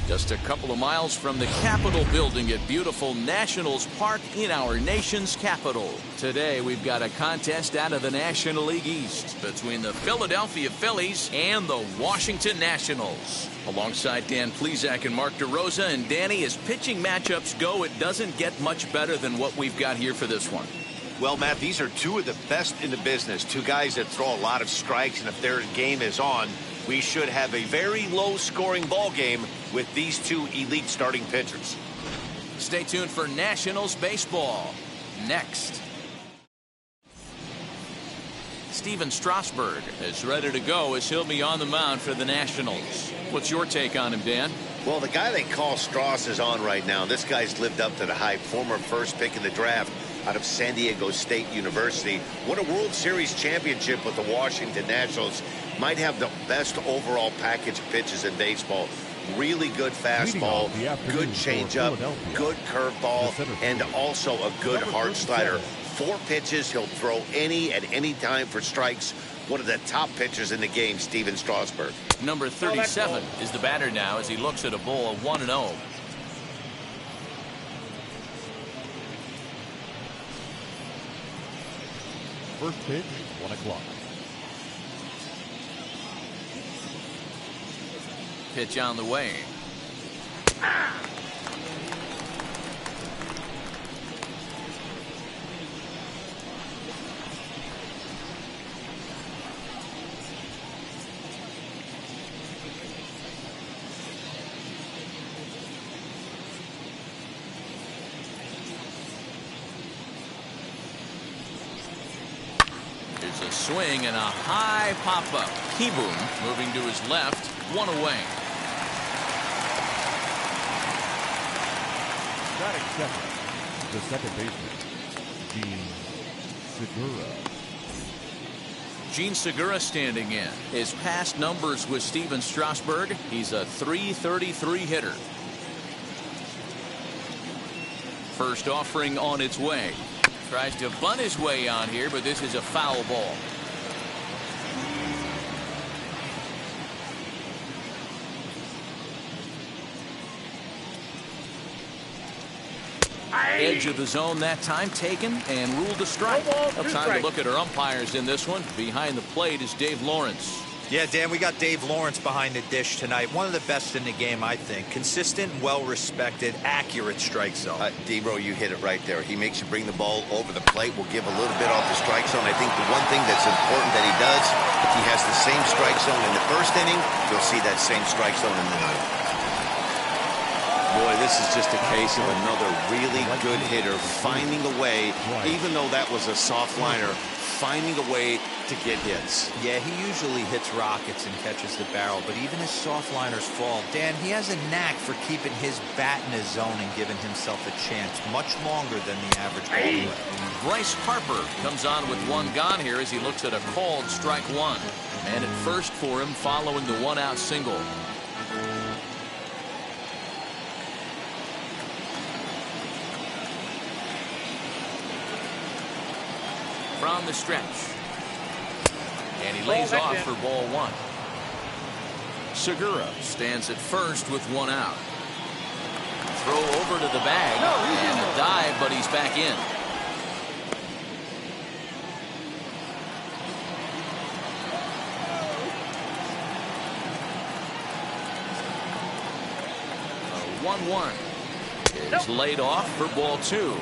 Just a couple of miles from the Capitol building at beautiful Nationals Park in our nation's capital. Today we've got a contest out of the National League East between the Philadelphia Phillies and the Washington Nationals. Alongside Dan Plesac and Mark DeRosa, and Danny, as pitching matchups go, it doesn't get much better than what we've got here for this one. Well, Matt, these are two of the best in the business. Two guys that throw a lot of strikes, and if their game is on, we should have a very low-scoring ball game with these two elite starting pitchers. Stay tuned for Nationals baseball next. Steven Strasburg is ready to go as he'll be on the mound for the Nationals. What's your take on him, Dan? Well, the guy they call Strauss is on right now. This guy's lived up to the hype. Former first pick in the draft out of San Diego State University. Won a World Series championship with the Washington Nationals. Might have the best overall package of pitches in baseball. Really good fastball, good changeup, good curveball, and also a good hard slider. 4 pitches he'll throw at any time for strikes. One of the top pitchers in the game, Steven Strasburg. Number 37 is the batter now as he looks at a ball 1-0. First pitch, 1 o'clock. Pitch on the way. There's a swing and a high pop-up. Kieboom moving to his left, 1 away. Batting second, the second baseman, Gene Segura. Gene Segura standing in. His past numbers with Steven Strasburg, he's a .333 hitter. First offering on its way. Tries to bunt his way on here, but this is a foul ball. Edge of the zone that time taken and ruled a strike. Time to look at our umpires in this one. Behind the plate is Dave Lawrence. Yeah, Dan, we got Dave Lawrence behind the dish tonight. One of the best in the game, I think. Consistent, well-respected, accurate strike zone. D-Bro, you hit it right there. He makes you bring the ball over the plate. We'll give a little bit off the strike zone. I think the one thing that's important that he does, he has the same strike zone in the first inning. You'll see that same strike zone in the ninth. Boy, this is just a case of another really good hitter finding a way, even though that was a soft liner, finding a way to get hits. Yeah, he usually hits rockets and catches the barrel, but even his soft liners fall. Dan, he has a knack for keeping his bat in his zone and giving himself a chance much longer than the average ball player. Bryce Harper comes on with 1 gone here as he looks at a called strike 1. And at first for him following the 1-out single. From the stretch. And he lays off for ball 1. Segura stands at first with 1 out. Throw over to the bag. And a dive, but he's back in. A 1-1 is laid off for ball 2.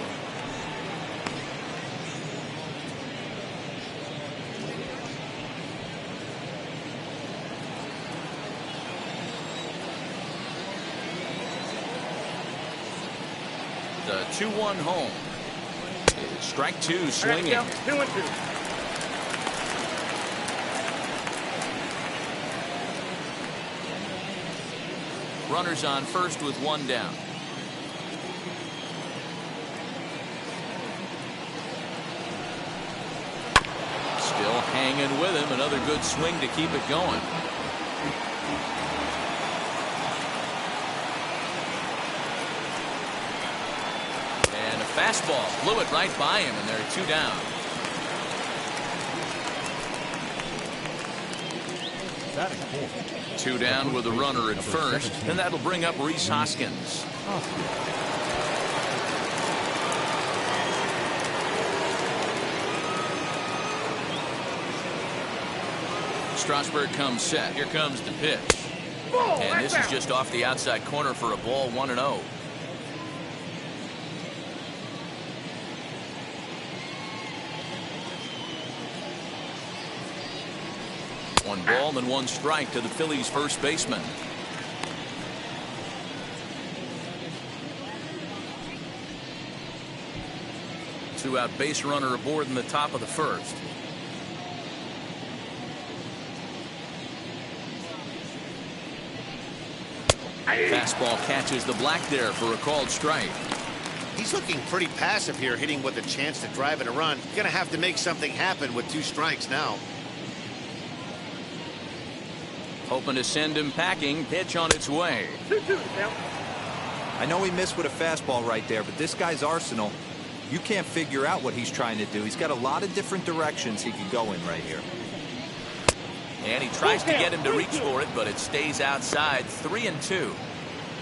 the 2-1 home. It's strike 2 swinging. 2-2. Runners on first with 1 down. Still hanging with him. Another good swing to keep it going. And a fastball blew it right by him, and they're 2 down. Batting fourth. 2 down with a runner at first, and that'll bring up Rhys Hoskins. Strasburg comes set. Here comes the pitch. And this is just off the outside corner for a ball, 1-0. One ball and 1 strike to the Phillies first baseman. Two-out base runner aboard in the top of the first. Fastball catches the black there for a called strike. He's looking pretty passive here, hitting with a chance to drive in a run. Gonna have to make something happen with 2 strikes now. Hoping to send him packing. Pitch on its way. 2-2 now. I know he missed with a fastball right there, but this guy's arsenal, you can't figure out what he's trying to do. He's got a lot of different directions he could go in right here. And he tries to get him to reach for it, but it stays outside. 3-2.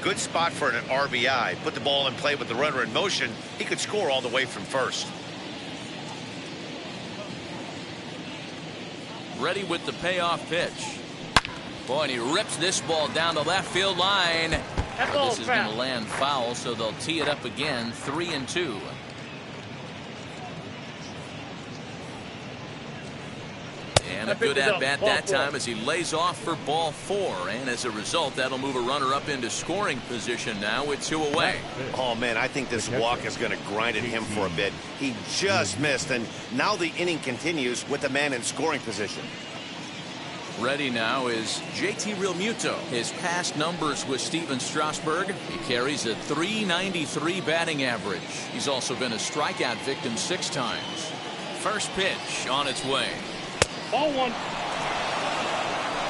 Good spot for an RBI. Put the ball in play with the runner in motion. He could score all the way from first. Ready with the payoff pitch. Boy, and he rips this ball down the left field line. This is going to land foul, so they'll tee it up again. 3-2. And a good at-bat that time as he lays off for ball 4. And as a result, that'll move a runner up into scoring position now with 2 away. Oh, man, I think this walk is going to grind at him for a bit. He just missed, and now the inning continues with the man in scoring position. Ready now is JT Realmuto. His past numbers with Steven Strasburg. He carries a .393 batting average. He's also been a strikeout victim 6 times. First pitch on its way. Ball 1.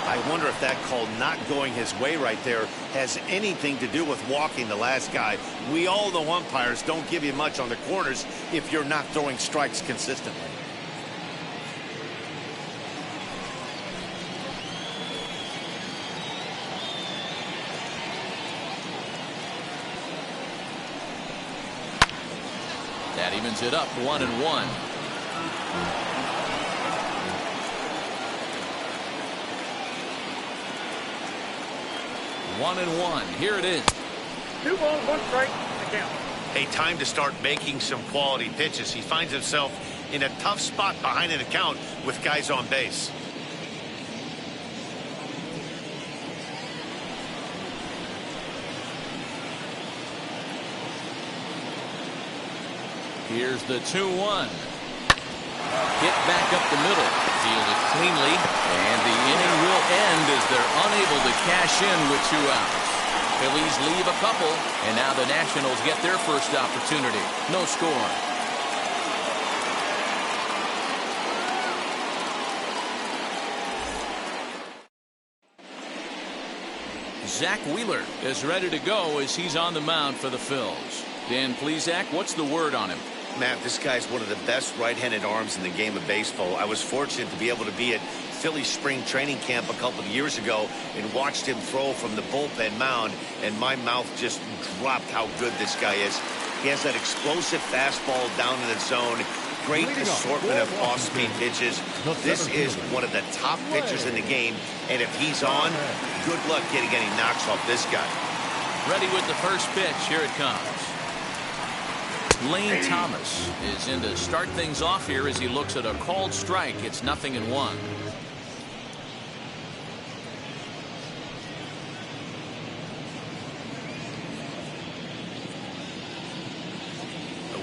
I wonder if that call not going his way right there has anything to do with walking the last guy. We all know umpires don't give you much on the corners if you're not throwing strikes consistently. That evens it up 1-1. One and one. Here it is. 2 balls, 1 strike. The count. Hey, time to start making some quality pitches. He finds himself in a tough spot behind an account with guys on base. Here's the 2-1. Hit back up the middle. Fielded cleanly. And the inning will end as they're unable to cash in with 2 outs. Phillies leave a couple. And now the Nationals get their first opportunity. No score. Zach Wheeler is ready to go as he's on the mound for the Phils. Dan Plesac, what's the word on him? Matt, this guy's one of the best right-handed arms in the game of baseball. I was fortunate to be able to be at Phillies spring training camp a couple of years ago and watched him throw from the bullpen mound, and my mouth just dropped how good this guy is. He has that explosive fastball down in the zone, great assortment of off-speed pitches. This is one of the top pitchers in the game, and if he's on, good luck getting any knocks off this guy. Ready with the first pitch. Here it comes. Lane Thomas is in to start things off here as he looks at a called strike. It's 0-1.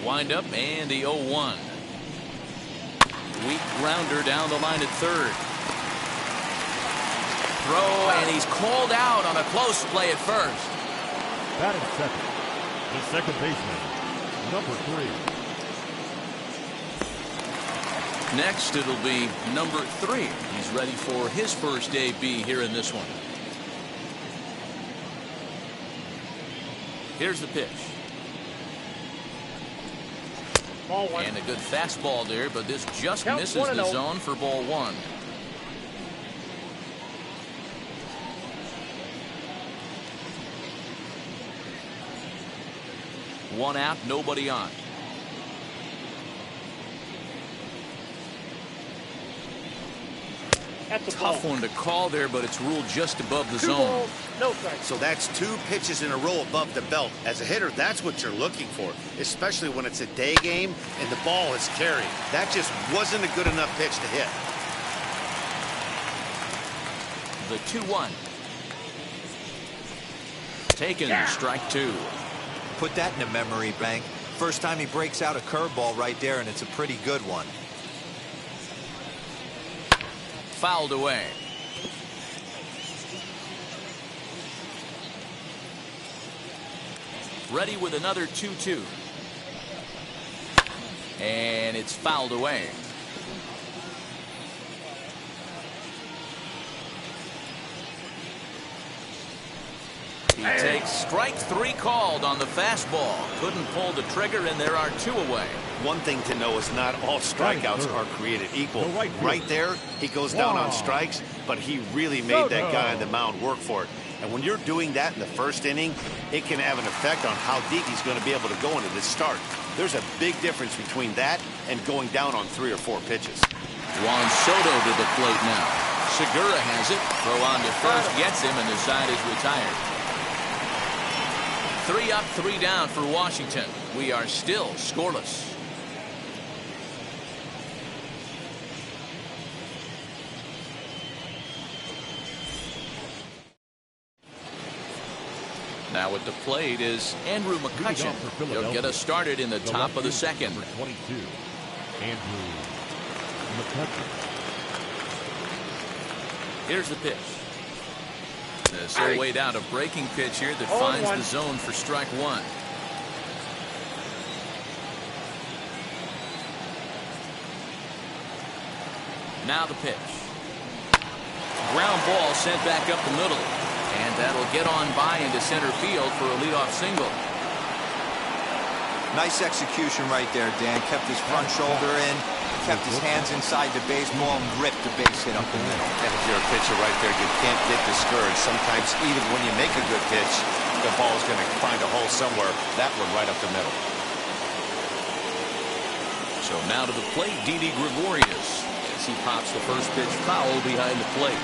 Wind up and the 0-1. Weak grounder down the line at third. Throw, and he's called out on a close play at first. Batting second, the second baseman, number 3. Next, it'll be number 3. He's ready for his first AB here in this one. Here's the pitch. Ball 1. And a good fastball there, but this just Count misses 1-0. the zone for ball 1. One out, nobody on. That's a Tough ball. one to call there, but it's ruled just above the 2 zone. balls, no strikes. So that's 2 pitches in a row above the belt. As a hitter, that's what you're looking for, especially when it's a day game and the ball is carried. That just wasn't a good enough pitch to hit. The 2-1. Taken, strike 2. Put that in the memory bank. First time he breaks out a curveball right there, and it's a pretty good one. Fouled away. Ready with another 2-2. And it's fouled away. He takes strike 3 called on the fastball. Couldn't pull the trigger, and there are 2 away. One thing to know is not all strikeouts are created equal. Right there, he goes down on strikes, but he really made that guy on the mound work for it. And when you're doing that in the first inning, it can have an effect on how deep he's going to be able to go into this start. There's a big difference between that and going down on 3 or 4 pitches. Juan Soto to the plate now. Segura has it. Throw on to first, gets him, and the side is retired. 3 up, 3 down for Washington. We are still scoreless. Now at the plate is Andrew McCutchen. He'll get us started in the top of the second. Number 22, Andrew McCutchen. Here's the pitch. This will wait out a breaking pitch here that finds the zone for strike 1. Now the pitch. Ground ball sent back up the middle. And that'll get on by into center field for a leadoff single. Nice execution right there, Dan. Kept his front shoulder in, kept his hands inside the baseball, and ripped the base hit up the middle. And if you're a pitcher right there, you can't get discouraged. Sometimes even when you make a good pitch, the ball's going to find a hole somewhere. That one right up the middle. So now to the plate, Didi Gregorius. As he pops the first pitch foul behind the plate.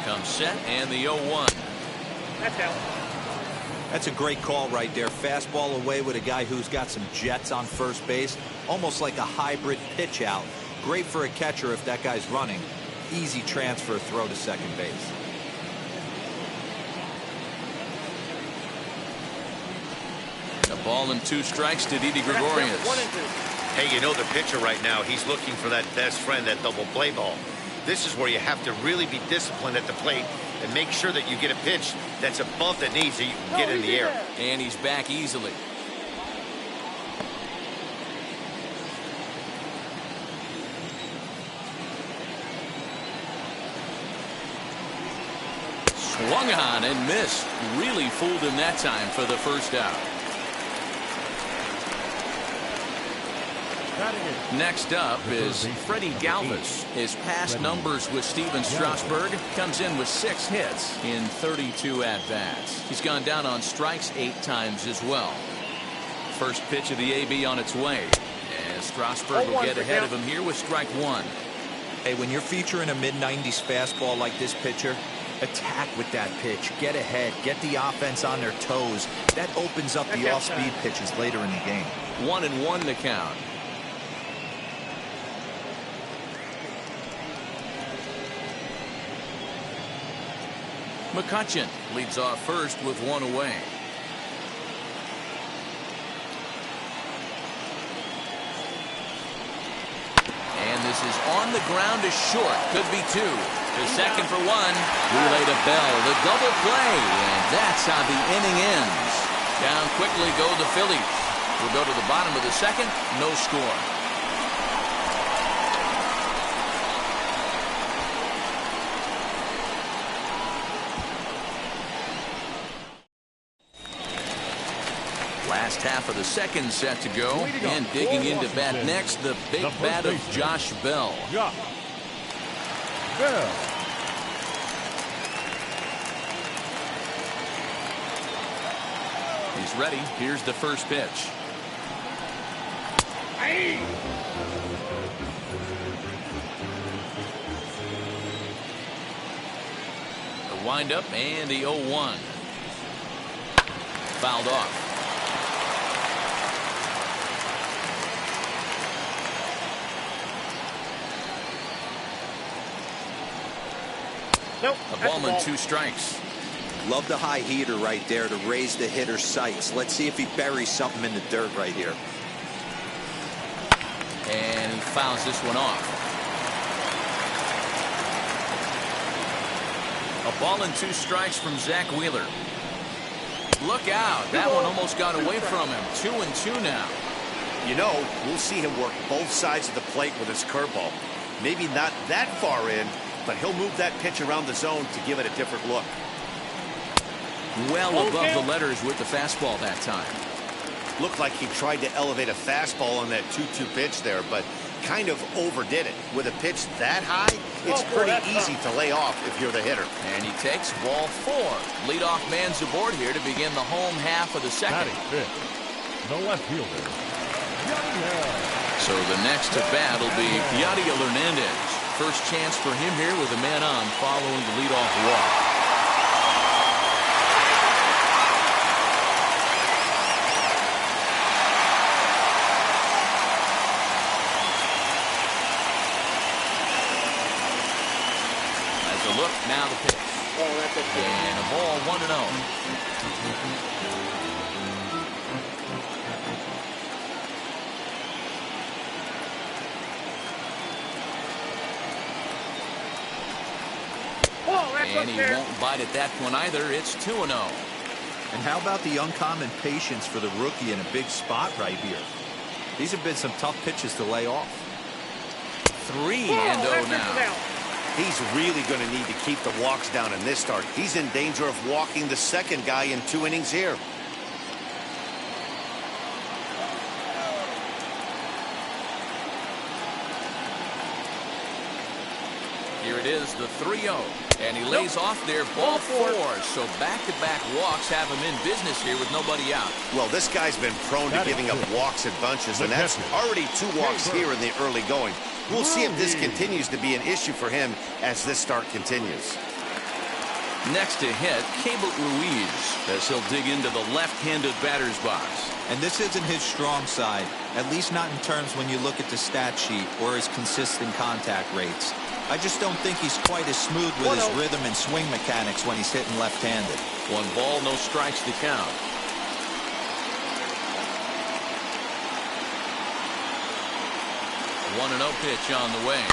Comes set and the 0-1. That's out. That's a great call right there. Fastball away with a guy who's got some jets on first base. Almost like a hybrid pitch out. Great for a catcher if that guy's running. Easy transfer throw to second base. A ball and 2 strikes to Didi Gregorius. 1 and 2. Hey, you know the pitcher right now, he's looking for that best friend, that double play ball. This is where you have to really be disciplined at the plate and make sure that you get a pitch that's above the knees so you can get in the air. And he's back easily. Swung on and missed. Really fooled him that time for the first out. Next up is Freddie Galvis. His past numbers with Steven Strasburg comes in with 6 hits in 32 at-bats. He's gone down on strikes 8 times as well. First pitch of the AB on its way. And Strasburg will get ahead of him here with strike 1. Hey, when you're featuring a mid-90s fastball like this pitcher, Attack with that pitch. Get ahead. Get the offense on their toes. That opens up the off-speed pitches later in the game. 1-1 to count. McCutcheon leads off first with one away. And this is on the ground to short. Could be two. To second for one. Relay to Bell. The double play. And that's how the inning ends. Down quickly go the Phillies. We'll go to the bottom of the second. No score. Last half of the second set to go, and digging into bat next, the big bat of Josh Bell. He's ready. Here's the first pitch. The windup and the 0-1. Fouled off. Nope. A ball and 2 strikes. Love the high heater right there to raise the hitter's sights. Let's see if he buries something in the dirt right here. And he fouls this one off. A ball and 2 strikes from Zach Wheeler. Look out. That one almost got away from him. 2-2 now. You know, we'll see him work both sides of the plate with his curveball. Maybe not that far in, but he'll move that pitch around the zone to give it a different look. Well above the letters with the fastball that time. Looked like he tried to elevate a fastball on that 2-2 pitch there, but kind of overdid it. With a pitch that high, it's pretty easy to lay off if you're the hitter. And he takes ball 4. Leadoff man's aboard here to begin the home half of the second. The left fielder. So the next to bat will be Yadiel Hernandez. First chance for him here with a man on following the leadoff walk. Look, now the pitch. And a ball 1-0. And he won't bite at that one either. It's 2-0. And how about the uncommon patience for the rookie in a big spot right here? These have been some tough pitches to lay off. 3-0 now. He's really going to need to keep the walks down in this start. He's in danger of walking the second guy in 2 innings here. Here it is, the 3-0. And he lays off there, ball 4. So back-to-back walks have him in business here with nobody out. Well, this guy's been prone to giving up walks in bunches, and that's already 2 walks here in the early going. We'll see if this continues to be an issue for him as this start continues. Next to hit, Cable Ruiz, as he'll dig into the left-handed batter's box. And this isn't his strong side, at least not in terms when you look at the stat sheet or his consistent contact rates. I just don't think he's quite as smooth with his rhythm and swing mechanics when he's hitting left-handed. 1 ball, no strikes to count. A 1-0 pitch on the way.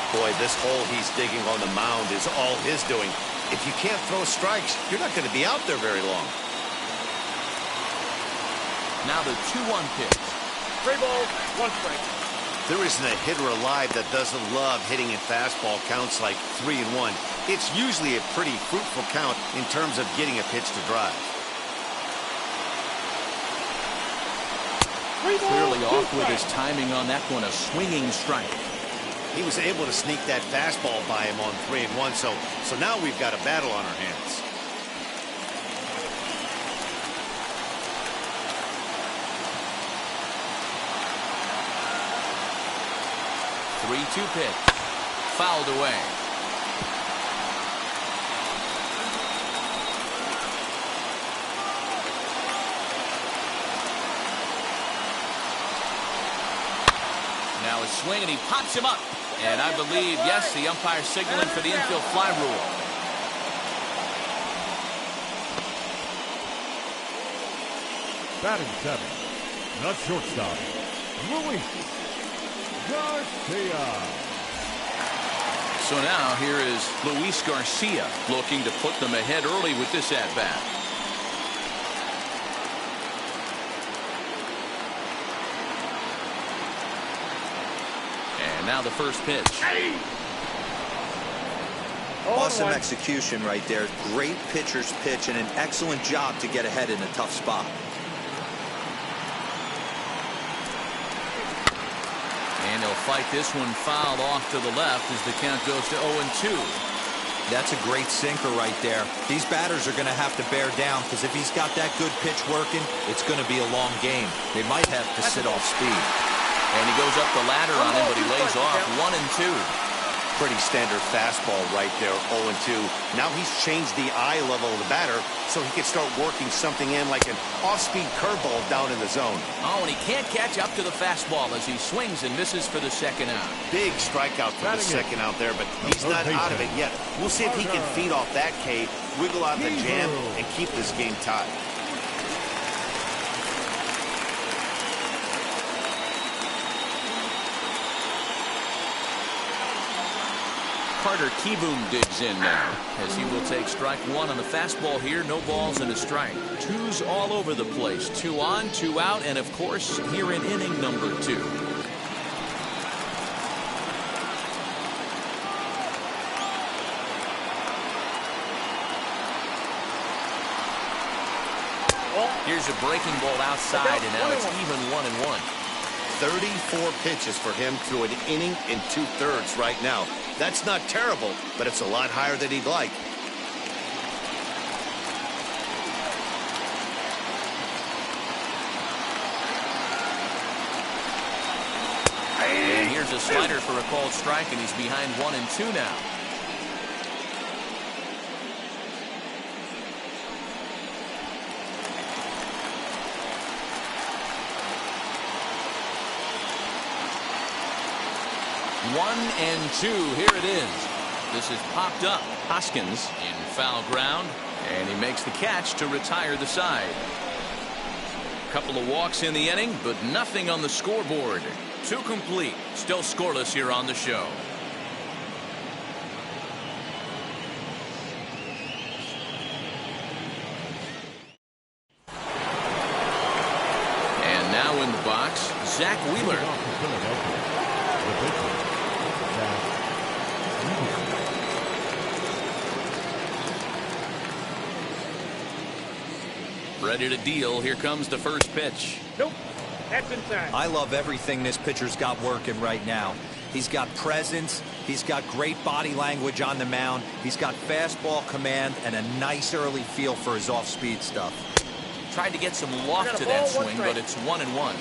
Boy, this hole he's digging on the mound is all his doing. If you can't throw strikes, you're not going to be out there very long. Now the 2-1 pitch. 3 balls, 1 strike. There isn't a hitter alive that doesn't love hitting in fastball counts like 3-1. It's usually a pretty fruitful count in terms of getting a pitch to drive. Clearly off with his timing on that one, a swinging strike. He was able to sneak that fastball by him on 3-1. So now we've got a battle on our hands. Three-two pitch. Fouled away. Now a swing, and he pops him up. And I believe, yes, the umpire signaling for the infield fly rule. Batting seventh, the shortstop, Luis Garcia. So now here is Luis Garcia looking to put them ahead early with this at-bat. And now the first pitch. Awesome execution right there. Great pitcher's pitch and an excellent job to get ahead in a tough spot. And he'll fight this one fouled off to the left as the count goes to 0-2. That's a great sinker right there. These batters are going to have to bear down, because if he's got that good pitch working, it's going to be a long game. They might have to sit off speed. And he goes up the ladder on him, but he lays off 1-2. Pretty standard fastball right there, 0-2. Now he's changed the eye level of the batter so he can start working something in like an off-speed curveball down in the zone. Oh, and he can't catch up to the fastball as he swings and misses for the second out. Big strikeout for the second out there, but he's not out of it yet. We'll see if he can feed off that K, wiggle out the jam, and keep this game tied. Carter Kieboom digs in now as he will take strike one on the fastball here. No balls and a strike. Twos all over the place. 2 on, 2 out, and of course here in inning number 2. Here's a breaking ball outside, and now it's even 1-1. 34 pitches for him through an inning and 2/3 right now. That's not terrible, but it's a lot higher than he'd like. And here's a slider for a called strike, and he's behind 1-2 now. One and two. Here it is. This is popped up. Hoskins in foul ground, and he makes the catch to retire the side. Couple of walks in the inning, but nothing on the scoreboard. 2 complete. Still scoreless here on the show. And now in the box, Zach Wheeler. Ready to deal. Here comes the first pitch. Nope. That's inside. I love everything this pitcher's got working right now. He's got presence. He's got great body language on the mound. He's got fastball command and a nice early feel for his off-speed stuff. Tried to get some loft to that swing, but it's 1-1.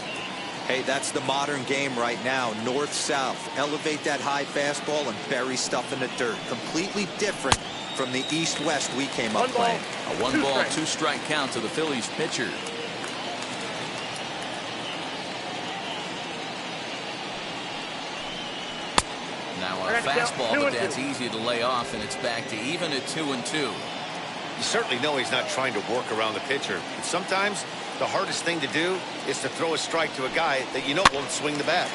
Hey, that's the modern game right now. North-south. Elevate that high fastball and bury stuff in the dirt. Completely different from the east-west we came up playing. A 1-ball, 2-strike count to the Phillies pitcher. Now a fastball, but that's easy to lay off, and it's back to even at 2-2. You certainly know he's not trying to work around the pitcher. And sometimes the hardest thing to do is to throw a strike to a guy that you know won't swing the bat.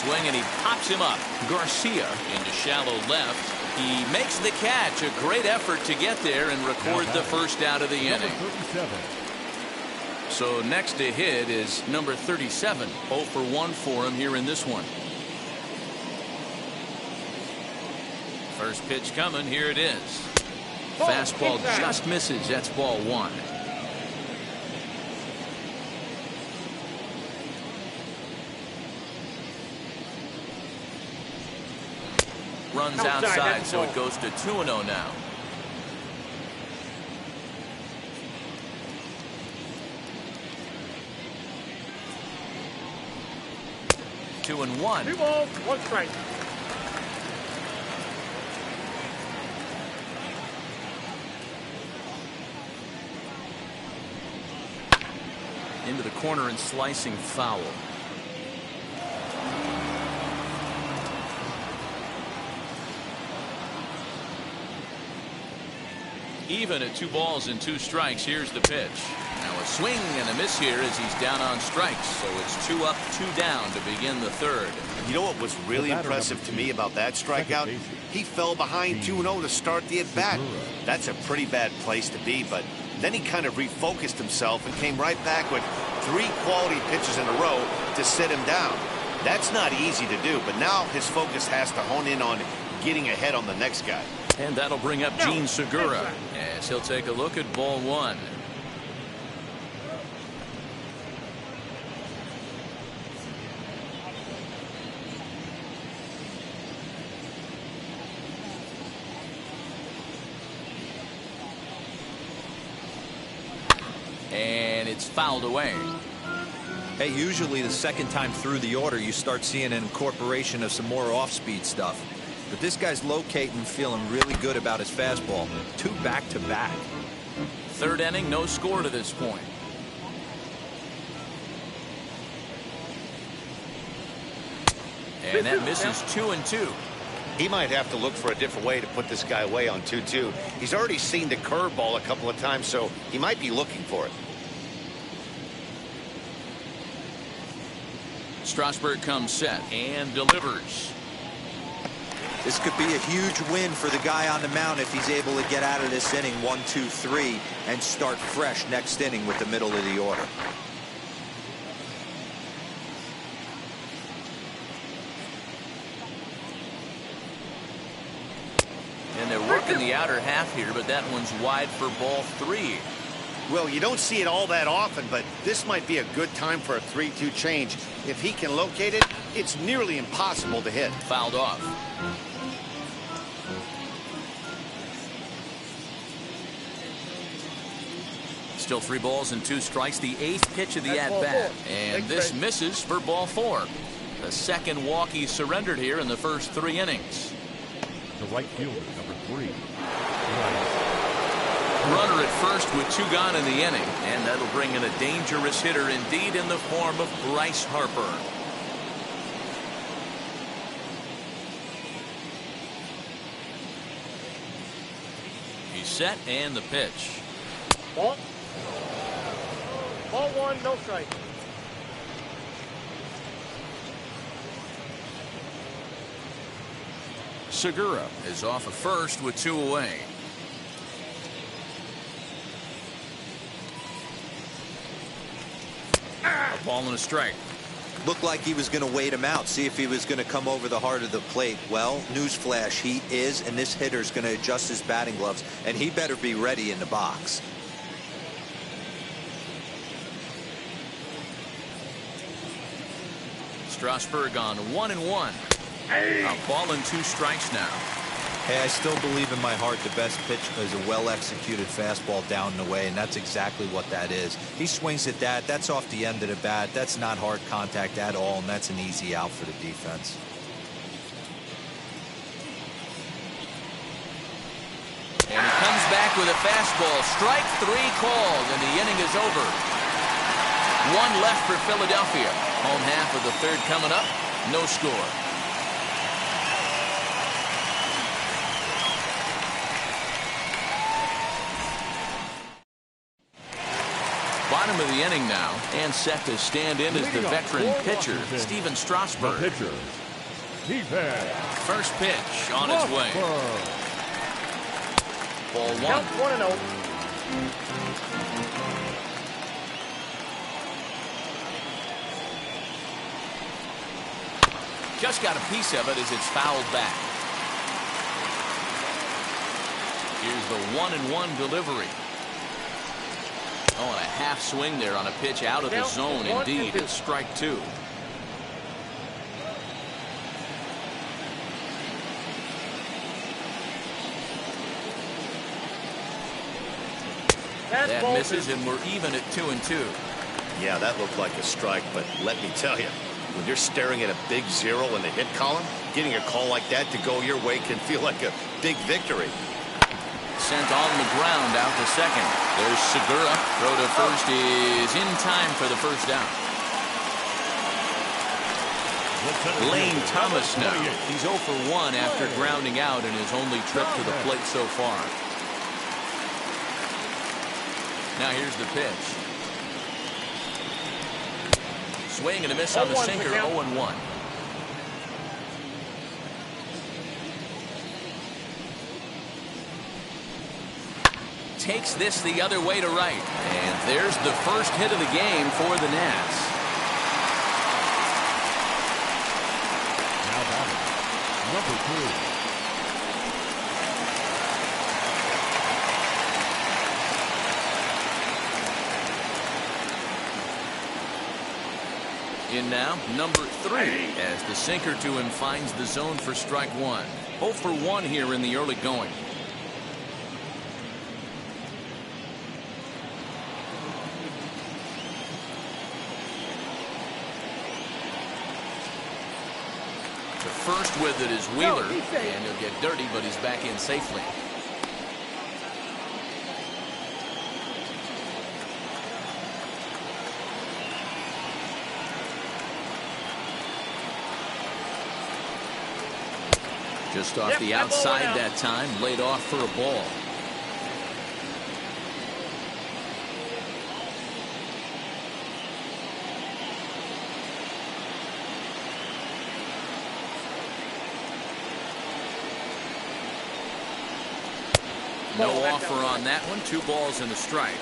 Swing, and he pops him up. Garcia into shallow left. He makes the catch. A great effort to get there and record the first out of the inning. So next to hit is number 37. 0 for 1 for him here in this one. First pitch coming. Here it is. Fastball just misses. That's ball 1. Runs Outside, outside, that's so ball. it goes to 2-0 now. Two and one. 2 balls, 1 strike. Into the corner and slicing foul. Even at 2 balls and 2 strikes. Here's the pitch. Now a swing and a miss here as he's down on strikes. So it's 2 up, 2 down to begin the third. You know what was really impressive to me about that strikeout? He fell behind 2-0 to start the at-bat. That's a pretty bad place to be, but then he kind of refocused himself and came right back with 3 quality pitches in a row to sit him down. That's not easy to do, but now his focus has to hone in on getting ahead on the next guy. And that'll bring up Gene Segura as he'll take a look at ball 1. And it's fouled away. Hey, usually the second time through the order you start seeing an incorporation of some more off-speed stuff. But this guy's locating, feeling really good about his fastball. 2 back-to-back. Third inning, no score to this point. And that misses 2 and 2. He might have to look for a different way to put this guy away on 2-2. He's already seen the curveball a couple of times, so he might be looking for it. Strasburg comes set and delivers. This could be a huge win for the guy on the mound if he's able to get out of this inning 1, 2, 3 and start fresh next inning with the middle of the order. And they're working the outer half here, but that one's wide for ball 3. Well, you don't see it all that often, but this might be a good time for a 3-2 change. If he can locate it, it's nearly impossible to hit. Fouled off. Still 3 balls and 2 strikes. The 8th pitch of the at-bat. And this misses for ball 4. The second walk he surrendered here in the first 3 innings. The right fielder, number 3. Runner at first with 2 gone in the inning. And that'll bring in a dangerous hitter indeed in the form of Bryce Harper. He's set and the pitch. Ball. Ball 1, no strike. Segura is off at first with 2 away. A ball and a strike. Looked like he was going to wait him out, see if he was going to come over the heart of the plate. Well, newsflash, he is, and this hitter's going to adjust his batting gloves, and he better be ready in the box. Strasburg on 1-1. A ball and 2 strikes now. Hey, I still believe in my heart the best pitch is a well-executed fastball down and away, and that's exactly what that is. He swings at that. That's off the end of the bat. That's not hard contact at all, and that's an easy out for the defense. And he comes back with a fastball. Strike 3 called, and the inning is over. 1 left for Philadelphia. Home half of the third coming up. No score. Bottom of the inning now, and set to stand in as the veteran pitcher, Steven Strasburg. The pitcher, Steven. First pitch on its way. Ball 1. Count 1-0. Just got a piece of it as it's fouled back. Here's the 1-1 delivery. Oh, and a half swing there on a pitch out of the zone. Indeed, it's strike 2. That misses, and we're even at 2-2. Yeah, that looked like a strike, but let me tell you, when you're staring at a big 0 in the hit column, getting a call like that to go your way can feel like a big victory. Sent on the ground out to second. There's Segura. Throw to first is in time for the first down. Lane Thomas now. He's 0 for 1 after grounding out in his only trip to the plate so far. Now here's the pitch. Swing and a miss on the sinker. 0-1. Takes this the other way to right. And there's the first hit of the game for the Nats. Now batting, number 2. In now, number 3, as the sinker to him finds the zone for strike 1. 0 for 1 here in the early going. The first with it is Wheeler, and he'll get dirty, but he's back in safely. Just off the outside that time, laid off for a ball. No offer on that one. 2 balls and a strike.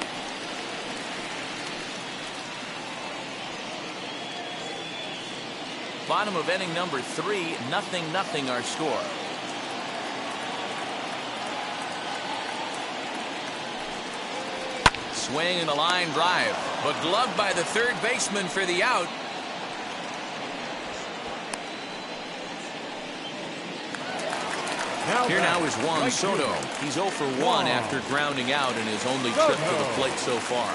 Bottom of inning number 3, 0-0 our score. Swing and a line drive, but gloved by the third baseman for the out. Here now is Juan Soto. He's 0 for 1 after grounding out in his only trip to the plate so far.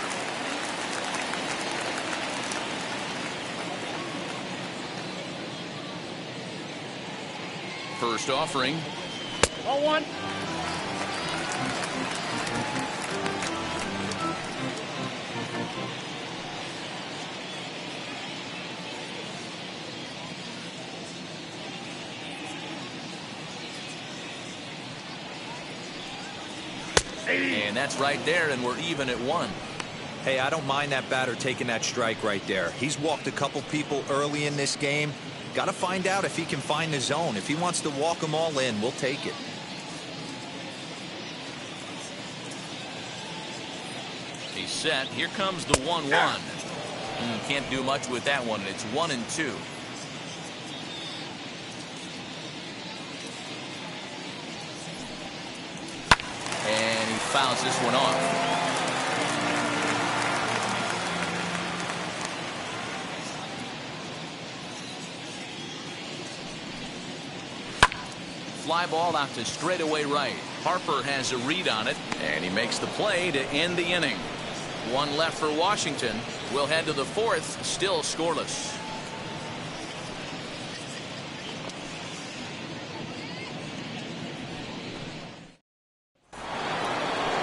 First offering. 0-1. And that's right there, and we're even at 1. Hey, I don't mind that batter taking that strike right there. He's walked a couple people early in this game. Got to find out if he can find the zone. If he wants to walk them all in, we'll take it. He's set. Here comes the 1-1. Can't do much with that one. It's 1-2. And he fouls this one off. Fly ball out to straightaway right. Harper has a read on it, and he makes the play to end the inning. 1 left for Washington. We'll head to the 4th, still scoreless.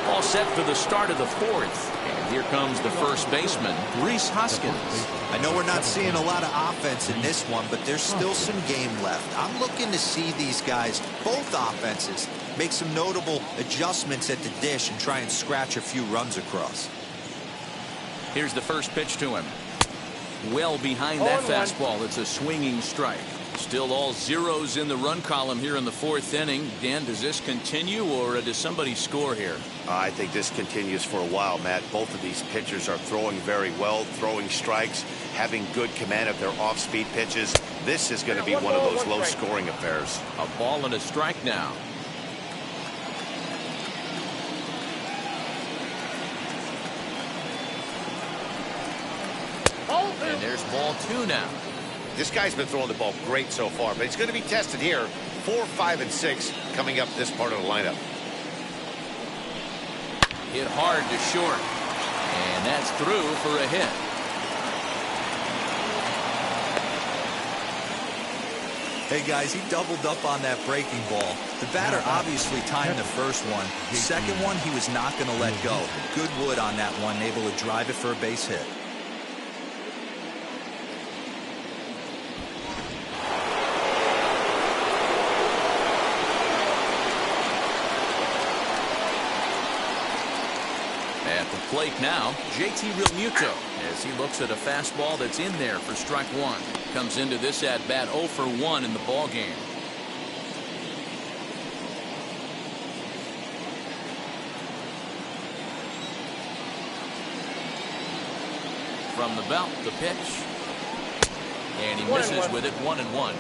All set for the start of the 4th. And here comes the first baseman, Rhys Hoskins. I know we're not seeing a lot of offense in this one, but there's still some game left. I'm looking to see these guys, both offenses, make some notable adjustments at the dish and try and scratch a few runs across. Here's the first pitch to him. Well behind that fastball. It's a swinging strike. Still all zeros in the run column here in the 4th inning. Dan, does this continue, or does somebody score here? I think this continues for a while, Matt. Both of these pitchers are throwing very well, throwing strikes, having good command of their off-speed pitches. This is going to be one of those low-scoring affairs. A ball and a strike now. And there's ball 2 now. This guy's been throwing the ball great so far, but he's going to be tested here. 4, 5, and 6 coming up this part of the lineup. Hit hard to short. And that's through for a hit. Hey guys, he doubled up on that breaking ball. The batter obviously timed the first one. Second one, he was not going to let go. Good wood on that one, able to drive it for a base hit. At the plate now, JT Realmuto, as he looks at a fastball that's in there for strike one. Comes into this at bat 0 for 1 in the ball game. From the belt, the pitch. And he misses with it, 1-1.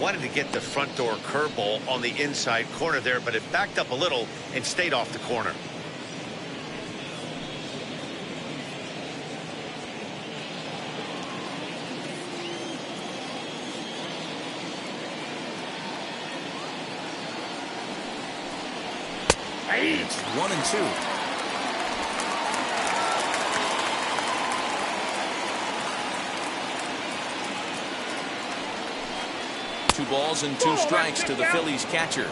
Wanted to get the front door curveball on the inside corner there, but it backed up a little and stayed off the corner. It's 1-2. Two balls and two strikes to the Phillies catcher.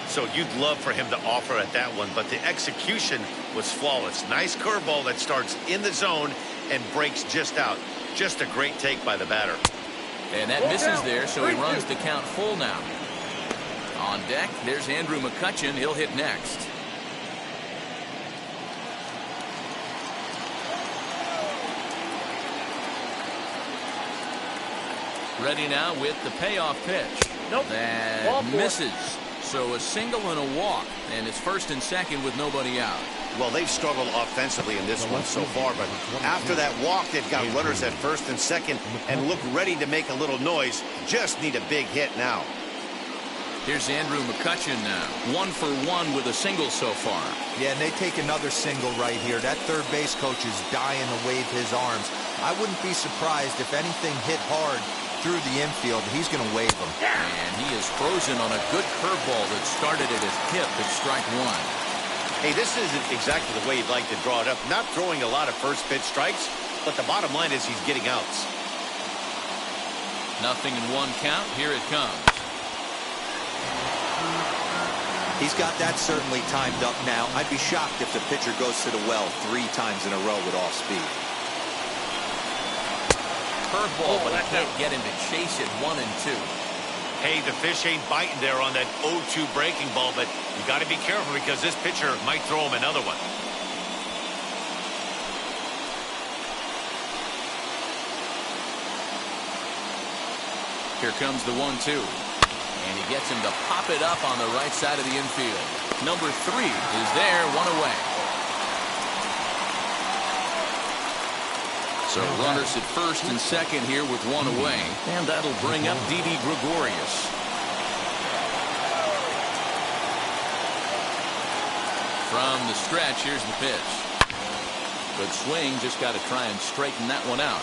So you'd love for him to offer at that one, but the execution was flawless. Nice curveball that starts in the zone and breaks just out. Just a great take by the batter. And that misses there, so he runs the count full now. On deck, there's Andrew McCutchen. He'll hit next. Ready now with the payoff pitch. Nope. That misses. So a single and a walk, and it's first and second with nobody out. Well, they've struggled offensively in this one so far, but after that walk, they've got runners at first and second and look ready to make a little noise. Just need a big hit now. Here's Andrew McCutchen now. 1 for 1 with a single so far. Yeah, and they take another single right here. That third base coach is dying to wave his arms. I wouldn't be surprised if anything hit hard through the infield. He's going to wave them. And he is frozen on a good curveball that started at his hip at strike one. Hey, this isn't exactly the way you'd like to draw it up. Not throwing a lot of first pitch strikes, but the bottom line is he's getting outs. Nothing in one count. Here it comes. He's got that certainly timed up now. I'd be shocked if the pitcher goes to the well 3 times in a row with off speed. Curveball, but he can't get him to chase it. 1 and 2. Hey, the fish ain't biting there on that 0-2 breaking ball, but you got to be careful because this pitcher might throw him another one. Here comes the 1-2. And he gets him to pop it up on the right side of the infield. Number 3 is there, 1 away. So runners at first and second here with 1 away. And that'll bring up Didi Gregorius. From the stretch, here's the pitch. Good swing, just got to try and straighten that one out.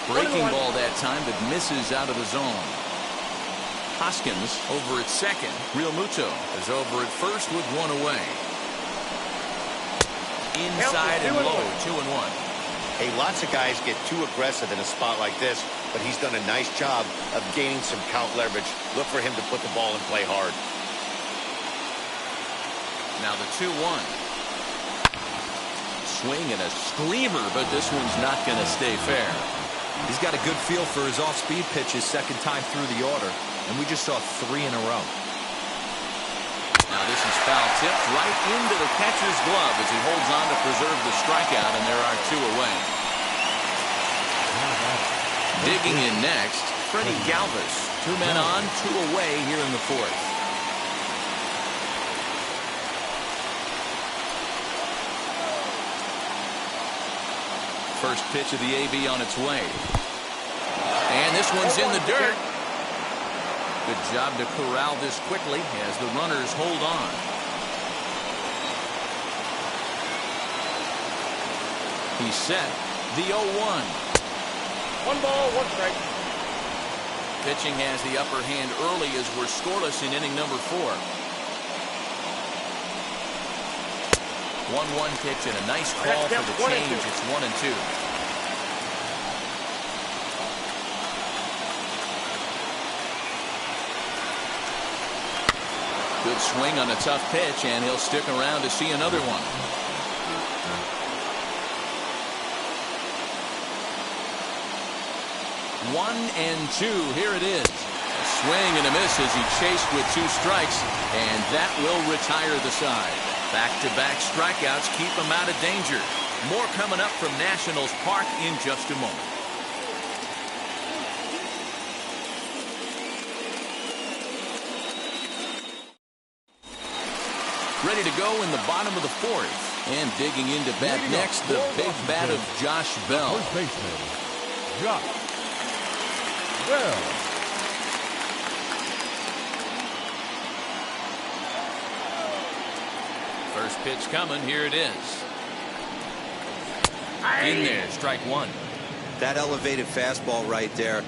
Breaking ball that time that misses out of the zone. Hoskins over at second. Realmuto is over at first with 1 away. Inside and low, 2-1. Hey, lots of guys get too aggressive in a spot like this, but he's done a nice job of gaining some count leverage. Look for him to put the ball and play hard. Now the 2-1. Swing and a screamer, but this one's not going to stay fair. He's got a good feel for his off-speed pitches second time through the order, and we just saw 3 in a row. Now this is foul tipped right into the catcher's glove as he holds on to preserve the strikeout, and there are 2 away. Digging in next, Freddie Galvis. 2 men on, 2 away here in the 4th. First pitch of the AB on its way. And this one's in the dirt. Good job to corral this quickly as the runners hold on. He's set. The 0-1. 1 ball, 1 strike. pitching has the upper hand early as we're scoreless in inning number 4. 1-1 pitch and a nice call for the change. It's 1-2. Good swing on a tough pitch, and he'll stick around to see another one. 1-2. Here it is. A swing and a miss as he chased with 2 strikes, and that will retire the side. Back-to-back strikeouts keep him out of danger. More coming up from Nationals Park in just a moment. Ready to go in the bottom of the 4th. And digging into bat next, the big bat of Josh Bell. First baseman, Josh Bell. First pitch coming. Here it is. In there, strike 1. That elevated fastball right there,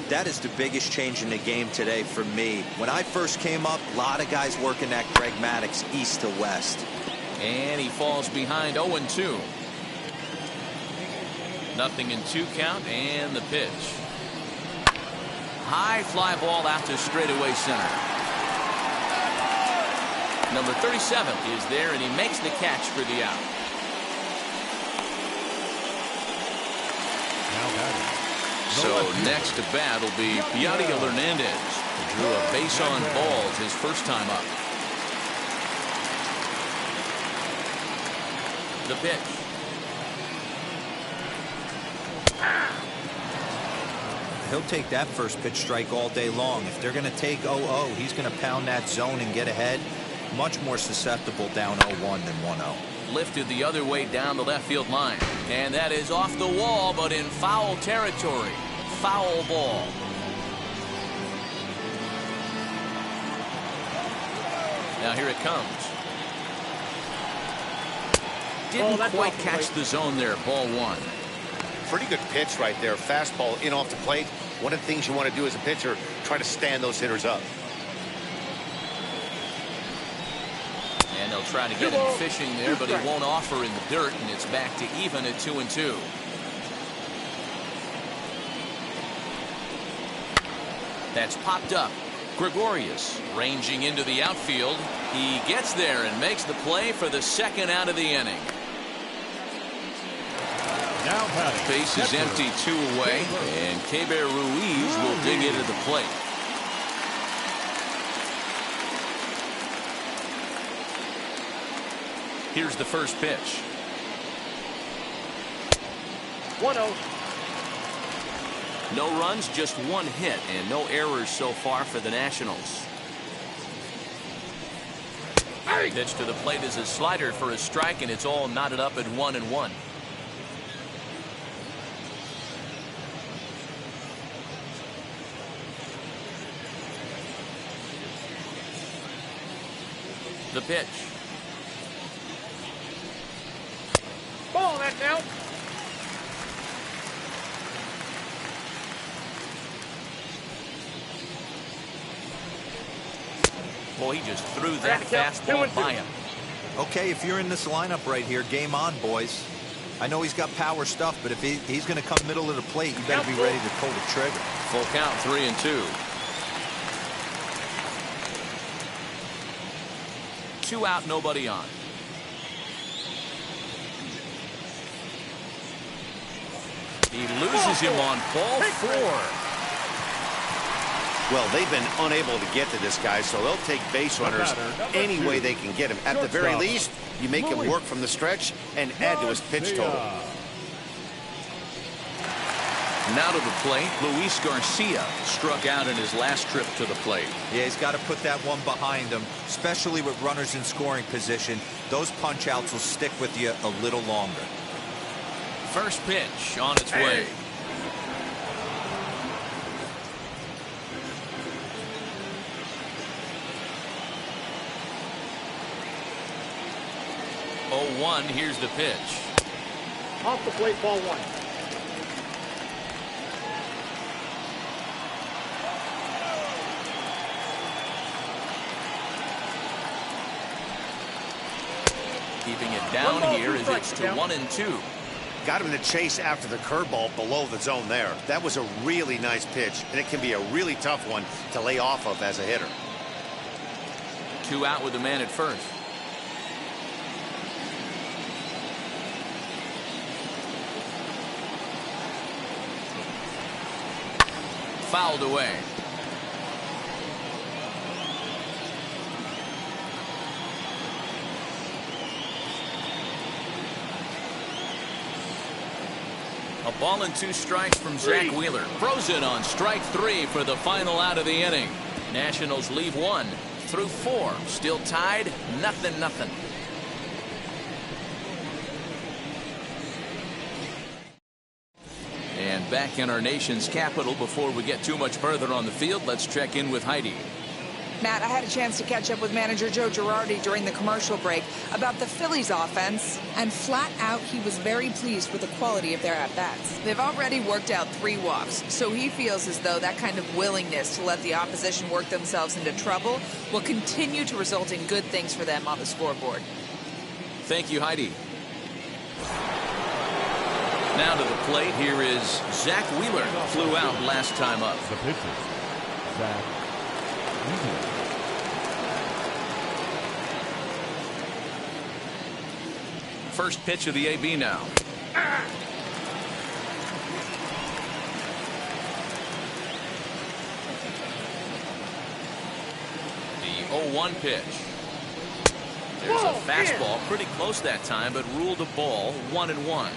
that is the biggest change in the game today for me. When I first came up, a lot of guys working that Greg Maddux east to west. And he falls behind 0-2. Nothing in 2 count, and the pitch. High fly ball out to straightaway center. Number 37 is there, and he makes the catch for the out. So next to bat will be Yadier Hernandez, who drew a base on balls his first time up. The pitch. He'll take that first pitch strike all day long. If they're going to take 0-0, he's going to pound that zone and get ahead. Much more susceptible down 0-1 than 1-0. Lifted the other way down the left field line. And that is off the wall, but in foul territory. Foul ball. Now here it comes. Didn't quite catch the zone there. Ball 1. Pretty good pitch right there. Fastball in off the plate. One of the things you want to do as a pitcher, try to stand those hitters up. And they'll try to get him fishing there, but he won't offer in the dirt, and it's back to even at 2-2. That's popped up. Gregorius ranging into the outfield. He gets there and makes the play for the second out of the inning. Base is empty, 2 away, and Keber Ruiz will dig into the plate. Here's the first pitch. 1-0. No runs, just 1 hit, and no errors so far for the Nationals. Pitch to the plate is a slider for a strike, and it's all knotted up at 1-1. The pitch. Ball, that's out. Boy, he just threw that fastball by him. Okay, if you're in this lineup right here, game on, boys. I know he's got power stuff, but if he's going to come middle of the plate, you better be ready to pull the trigger. Full count, 3-2. 2 out, nobody on. He loses him on ball 4. Well, they've been unable to get to this guy, so they'll take base runners any way they can get him. At the very least, you make him work from the stretch and add to his pitch total. Now to the plate, Luis Garcia struck out in his last trip to the plate. Yeah, he's got to put that one behind him, especially with runners in scoring position. Those punch outs will stick with you a little longer. First pitch on its way. Oh, 1, here's the pitch. Off the plate, ball 1. Keeping it down here as it's to 1-2. Got him to chase after the curveball below the zone there. That was a really nice pitch, and it can be a really tough one to lay off of as a hitter. 2 out with the man at first. Fouled away. A ball and 2 strikes from Zach Wheeler. Frozen on strike 3 for the final out of the inning. Nationals leave 1 through 4. Still tied, 0-0. And back in our nation's capital, before we get too much further on the field, let's check in with Heidi. Matt, I had a chance to catch up with manager Joe Girardi during the commercial break about the Phillies offense, and flat out he was very pleased with the quality of their at-bats. They've already worked out 3 walks, so he feels as though that kind of willingness to let the opposition work themselves into trouble will continue to result in good things for them on the scoreboard. Thank you, Heidi. Now to the plate, here is Zach Wheeler. Flew out last time up. The pitcher, Zach Wheeler. First pitch of the AB now. The 0-1 pitch. There's a fastball pretty close that time, but ruled a ball. 1-1.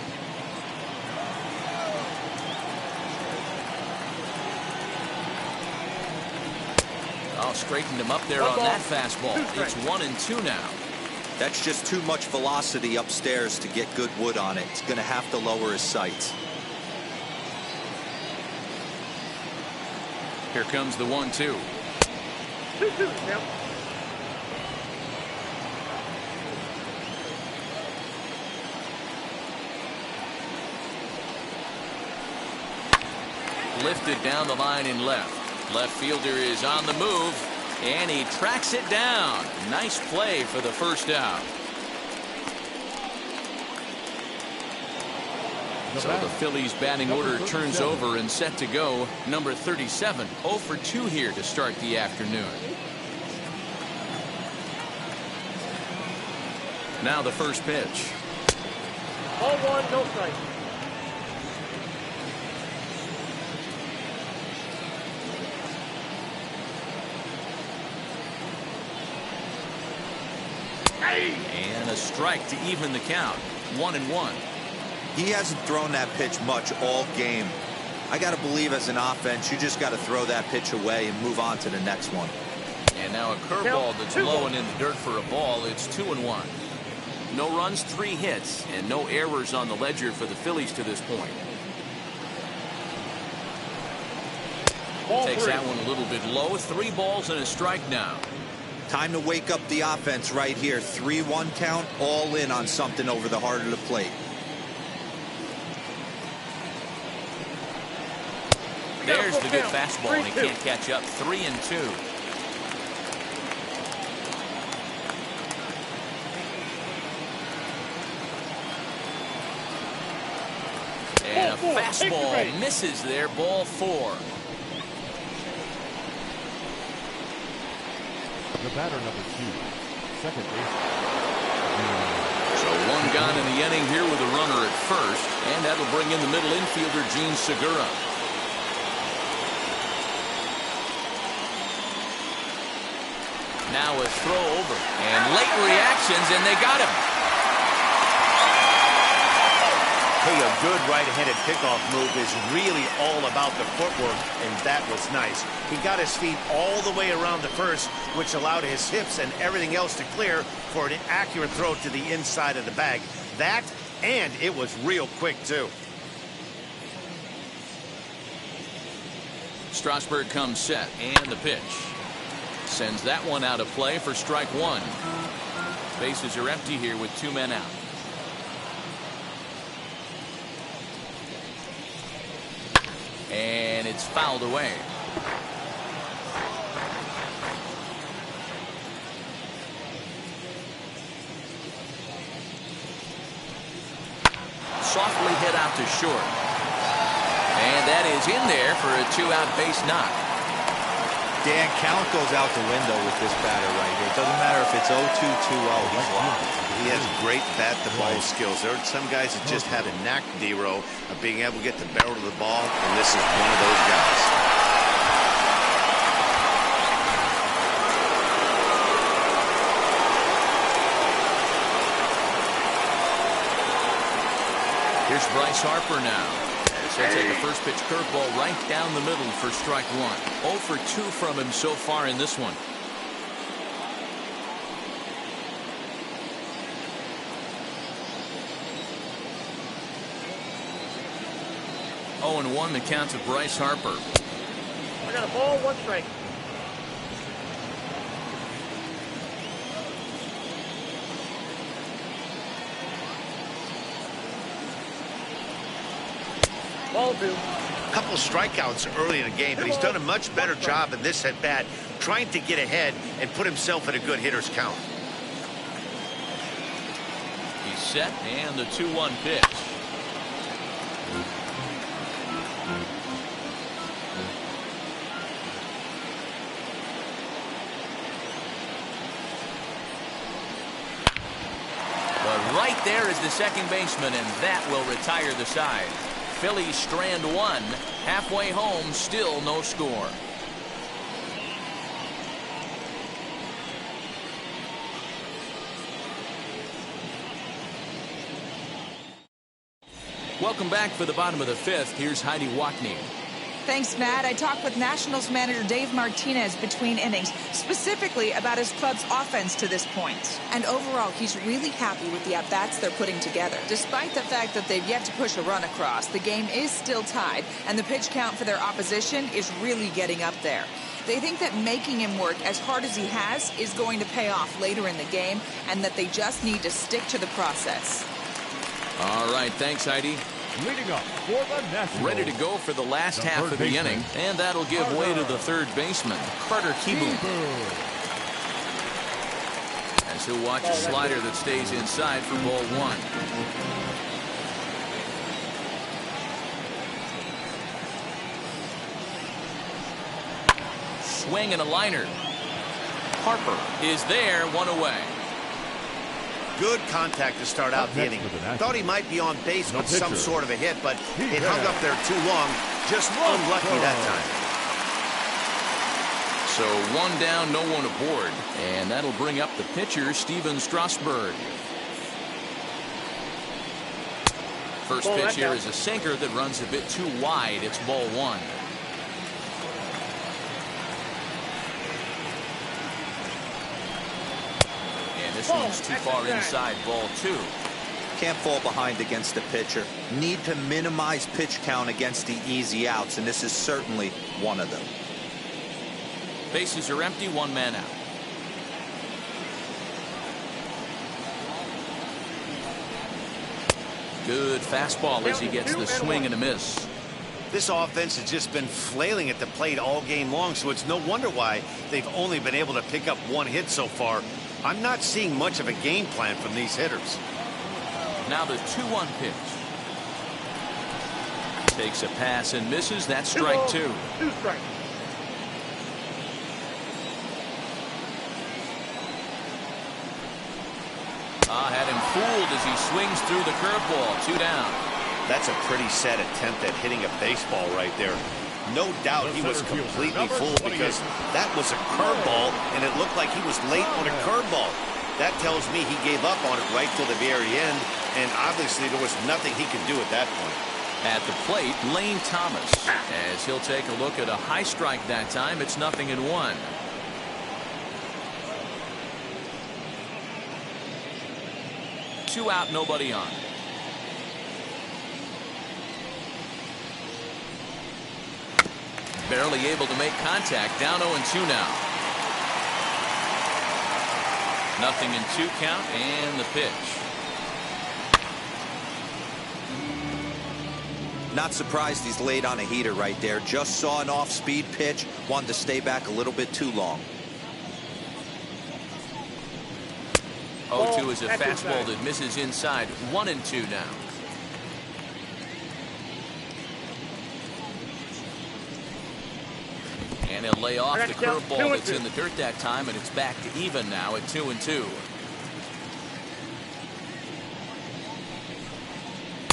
Oh, straightened him up there on that fastball. It's 1-2 now. That's just too much velocity upstairs to get good wood on it. He's going to have to lower his sights. Here comes the 1-2. 2-2 now. Lifted down the line in left. Left fielder is on the move, and he tracks it down. Nice play for the first out. So the Phillies batting order turns over and set to go. Number 37, 0 for 2 here to start the afternoon. Now the first pitch. Ball 1, no strike. And a strike to even the count. 1-1. He hasn't thrown that pitch much all game. I got to believe as an offense, you just got to throw that pitch away and move on to the next one. And now a curveball that's blowing in the dirt for a ball. It's 2-1. No runs, 3 hits, and no errors on the ledger for the Phillies to this point. Takes that one a little bit low. 3 balls and a strike now. Time to wake up the offense right here. 3-1 count, all in on something over the heart of the plate. There's the good fastball, and he can't catch up. 3-2. And a fastball misses there. Ball 4. The batter, number 2, second base. So 1 gone in the inning here with a runner at first, and that'll bring in the middle infielder, Gene Segura. Now a throw over, and late reactions, and they got him. Hey, a good right-handed pickoff move is really all about the footwork, and that was nice. He got his feet all the way around the first, which allowed his hips and everything else to clear for an accurate throw to the inside of the bag. That, and it was real quick, too. Strasburg comes set, and the pitch. Sends that one out of play for strike 1. Bases are empty here with 2 men out. And it's fouled away. softly hit out to short. And that is in there for a 2-out base knock. Dan, count goes out the window with this batter right here. It doesn't matter if it's 0-2, 2-0. He's locked. He has great bat-to-ball skills. There are some guys that just have a knack, D-Row, of being able to get the barrel of the ball, and this is one of those guys. Here's Bryce Harper now. He'll take a first pitch curveball right down the middle for strike one. 0 for 2 from him so far in this one. Oh, and 1 the count to Bryce Harper. I got a ball, 1 strike. Ball 2. A couple of strikeouts early in the game, but he's done a much better job in this at-bat trying to get ahead and put himself in a good hitter's count. He's set, and the 2-1 pitch. But right there is the second baseman, and that will retire the side. Phillies strand 1. Halfway home, still no score. Welcome back for the bottom of the 5th. Here's Heidi Wackney. Thanks, Matt. I talked with Nationals manager Dave Martinez between innings, specifically about his club's offense to this point. And overall, he's really happy with the at-bats they're putting together. Despite the fact that they've yet to push a run across, the game is still tied, and the pitch count for their opposition is really getting up there. They think that making him work as hard as he has is going to pay off later in the game, and that they just need to stick to the process. All right, thanks, Heidi. Leading up for the Nationals. Ready to go for the last half of the inning, and that'll give way to the third baseman, Carter Kieboom. As he'll watch a slider that stays inside for ball 1. Swing and a liner. Harper is there, 1 away. Good contact to start out the inning. Thought he might be on base with some sort of a hit, but it hung up there too long. Just unlucky that time. So 1 down, no one aboard. And that'll bring up the pitcher, Steven Strasburg. First pitch here is a sinker that runs a bit too wide. It's ball 1. This one's too far inside, ball 2. Can't fall behind against the pitcher. Need to minimize pitch count against the easy outs, and this is certainly one of them. Bases are empty, 1 man out. Good fastball as he gets the swing and a miss. This offense has just been flailing at the plate all game long, so it's no wonder why they've only been able to pick up 1 hit so far. I'm not seeing much of a game plan from these hitters. Now the 2-1 pitch. Takes a pass and misses. That's strike 2. 2 strikes. Had him fooled as he swings through the curveball. 2 down. That's a pretty sad attempt at hitting a baseball right there. No doubt he was completely fooled because that was a curveball, and it looked like he was late on a curveball. That tells me he gave up on it right till the very end, and obviously there was nothing he could do at that point. At the plate, Lane Thomas, as he'll take a look at a high strike that time. It's 0-1. Two out, nobody on. Barely able to make contact. Down 0-2 now. 0-2 count, and the pitch. Not surprised he's laid on a heater right there. Just saw an off-speed pitch. Wanted to stay back a little bit too long. 0-2 is a fastball that misses inside. 1-2 now. And he'll lay off the Two curveball and that's two. in the dirt that time, and it's back to even now at 2-2.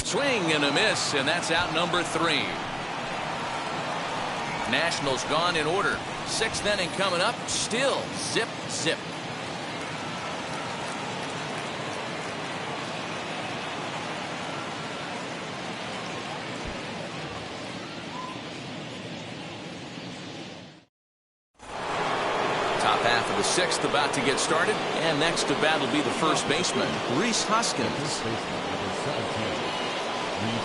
Swing and a miss, and that's out number 3. Nationals gone in order. 6th inning coming up. Still zip, zip. Top half of the 6th about to get started, and next to bat will be the first baseman, Rhys Hoskins. First baseman, number 17, Rhys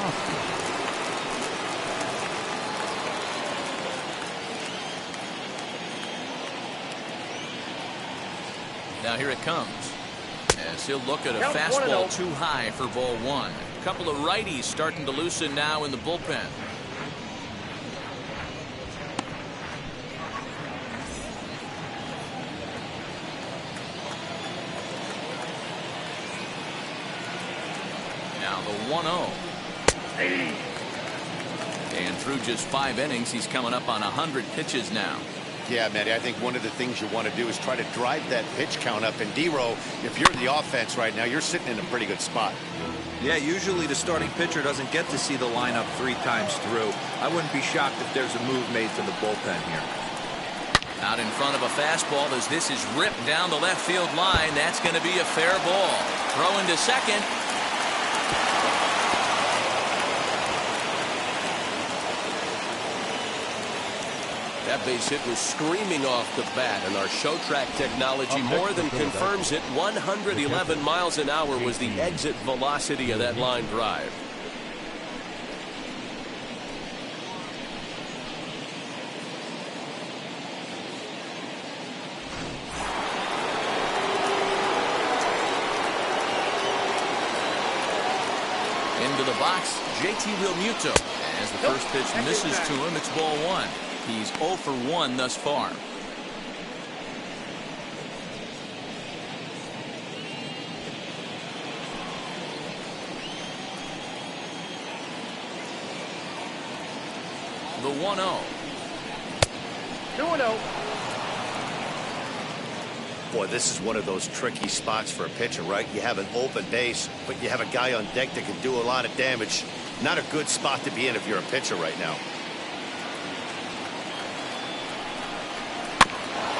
Hoskins. Now here it comes, as he'll look at a Count fastball 1-0. too high for ball 1. A couple of righties starting to loosen now in the bullpen. Now the 1-0. And through just 5 innings, he's coming up on 100 pitches now. Yeah, Matty, I think one of the things you want to do is try to drive that pitch count up. And D-Row, if you're the offense right now, you're sitting in a pretty good spot. Yeah, usually the starting pitcher doesn't get to see the lineup 3 times through. I wouldn't be shocked if there's a move made to the bullpen here. Out in front of a fastball as this is ripped down the left field line. That's going to be a fair ball. Throw into second. That base hit was screaming off the bat, and our show track technology more than confirms it. 111 miles an hour was the exit velocity of that line drive. Into the box, JT Realmuto. As the first pitch misses to him, it's ball 1. He's 0 for 1 thus far. The 1-0. 2-0. Boy, this is one of those tricky spots for a pitcher, right? You have an open base, but you have a guy on deck that can do a lot of damage. Not a good spot to be in if you're a pitcher right now.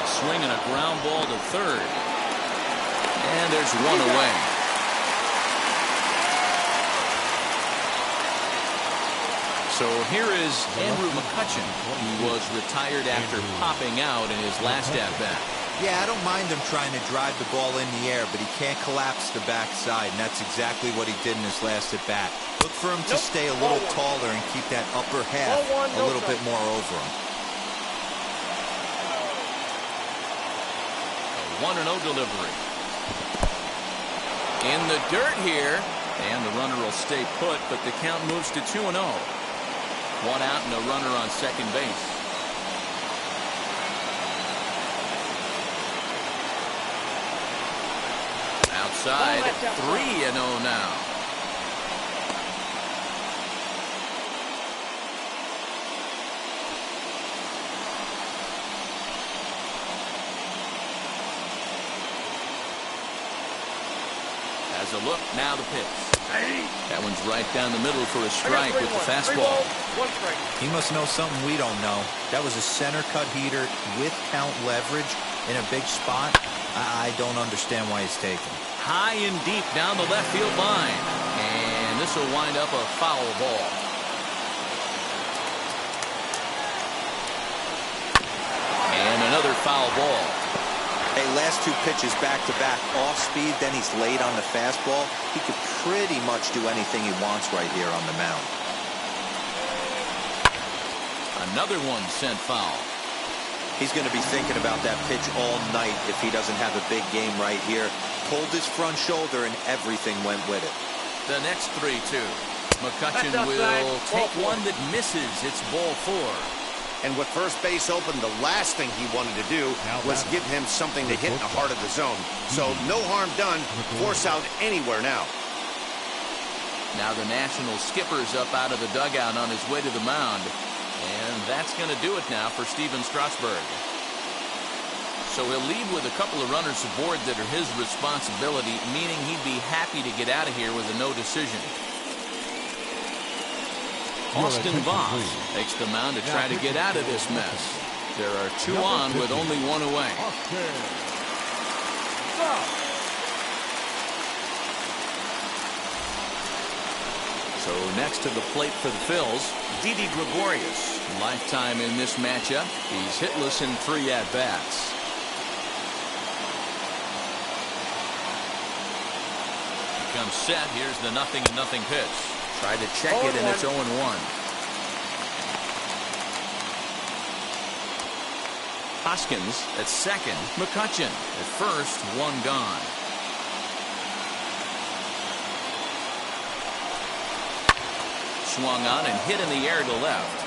Swinging a ground ball to third. And there's one away. So here is Andrew McCutchen, who was retired after popping out in his last at-bat. Yeah, I don't mind him trying to drive the ball in the air, but he can't collapse the backside, and that's exactly what he did in his last at-bat. Look for him to stay a little taller and keep that upper half a little bit more over him. 1-0 delivery. In the dirt here, and the runner will stay put, but the count moves to 2-0. 1 out and a runner on second base. Outside, 3-0 now. Has a look, now the pitch. That one's right down the middle for a strike with the fastball. 1 strike. He must know something we don't know. That was a center cut heater with count leverage in a big spot. I don't understand why he's taken. High and deep down the left field line. And this will wind up a foul ball. And another foul ball. Hey, last 2 pitches back-to-back off speed, then he's late on the fastball. He could pretty much do anything he wants right here on the mound. Another one sent foul. He's going to be thinking about that pitch all night if he doesn't have a big game right here. Pulled his front shoulder and everything went with it. The next 3-2. McCutchen That's will outside. take Ball 4. one that misses. It's ball 4. And with first base open, the last thing he wanted to do was give him something to hit in the heart of the zone. So no harm done. Force out anywhere now. Now the National skipper's up out of the dugout on his way to the mound. And that's going to do it now for Steven Strasburg. So he'll lead with a couple of runners aboard that are his responsibility, meaning he'd be happy to get out of here with a no decision. Austin Voss takes the mound to try to get out of this mess. There are two on with only one away. So next to the plate for the Phils, Didi Gregorius. Lifetime in this matchup. He's hitless in 3 at-bats. Comes set. Here's the 0-0 pitch. Tried to check it, and it's 0-1. Hoskins at second. McCutchen at first. 1 gone. Swung on and hit in the air to left.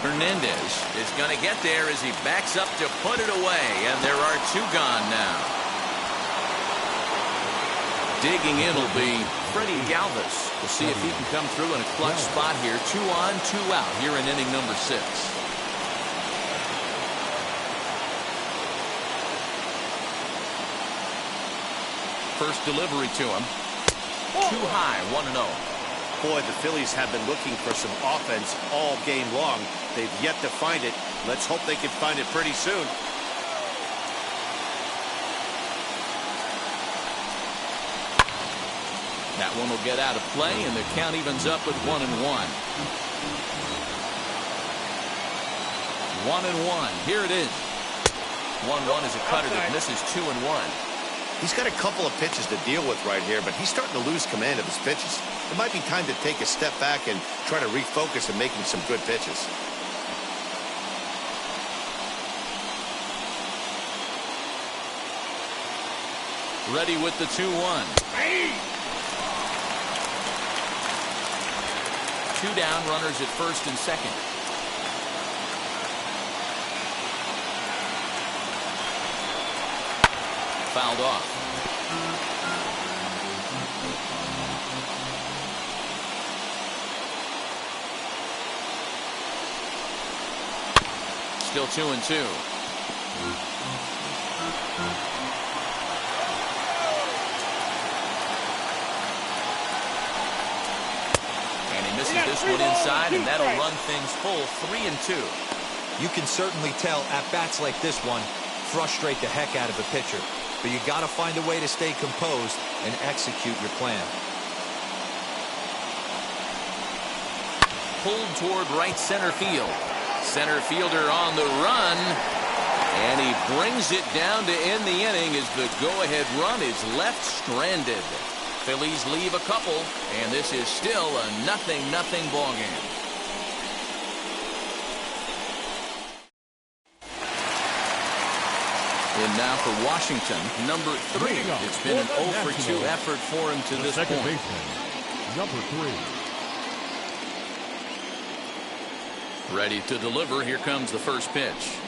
Hernandez is going to get there as he backs up to put it away, and there are 2 gone now. Digging in will be Freddie Galvis. We'll see if he can come through in a clutch spot here. 2 on, 2 out here in inning number 6. First delivery to him. Too high, 1-0. Boy, the Phillies have been looking for some offense all game long. They've yet to find it. Let's hope they can find it pretty soon. That one will get out of play, and the count evens up at 1-1. 1-1. Here it is. 1-1 is a cutter that misses 2-1. He's got a couple of pitches to deal with right here, but he's starting to lose command of his pitches. It might be time to take a step back and try to refocus and making some good pitches. Ready with the 2-1. 2 down, runners at first and second. Fouled off. Still 2-2. And he misses this one inside, and that'll run things full. 3-2. You can certainly tell at-bats like this one frustrate the heck out of a pitcher. But you got to find a way to stay composed and execute your plan. Pulled toward right center field. Center fielder on the run. And he brings it down to end the inning as the go-ahead run is left stranded. Phillies leave a couple, and this is still a 0-0 ball game. And now for Washington, number 3. It's been an 0-for-2 effort for him to this point. Baseman, number 3. Ready to deliver. Here comes the first pitch.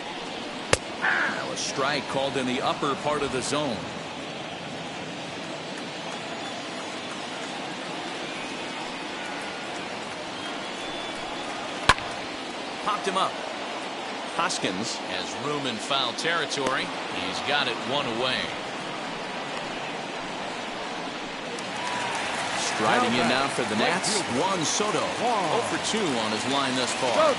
Now a strike called in the upper part of the zone. Popped him up. Hoskins has room in foul territory. He's got it 1 away. Striding in now for the Nats, Juan Soto. 0-for-2 on his line thus far.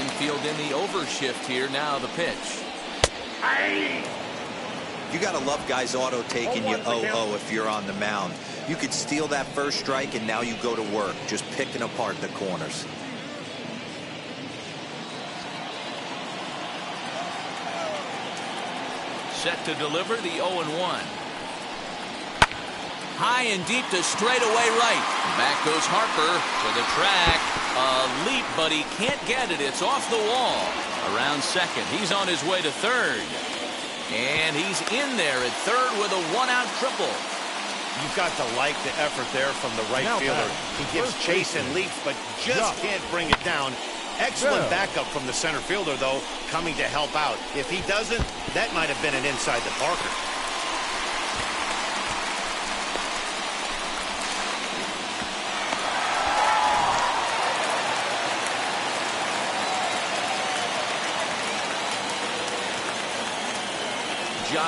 Infield in the overshift here. Now the pitch. You got to love guys auto taking you 0-0 if you're on the mound. You could steal that first strike, and now you go to work just picking apart the corners. Set to deliver the 0-1. High and deep to straightaway right. Back goes Harper to the track. A leap, but he can't get it. It's off the wall. Around second. He's on his way to third. And he's in there at third with a 1-out triple. You've got to like the effort there from the right fielder. He gives chase and leaps, but just can't bring it down. Excellent backup from the center fielder, though, coming to help out. If he doesn't, that might have been an inside to Parker.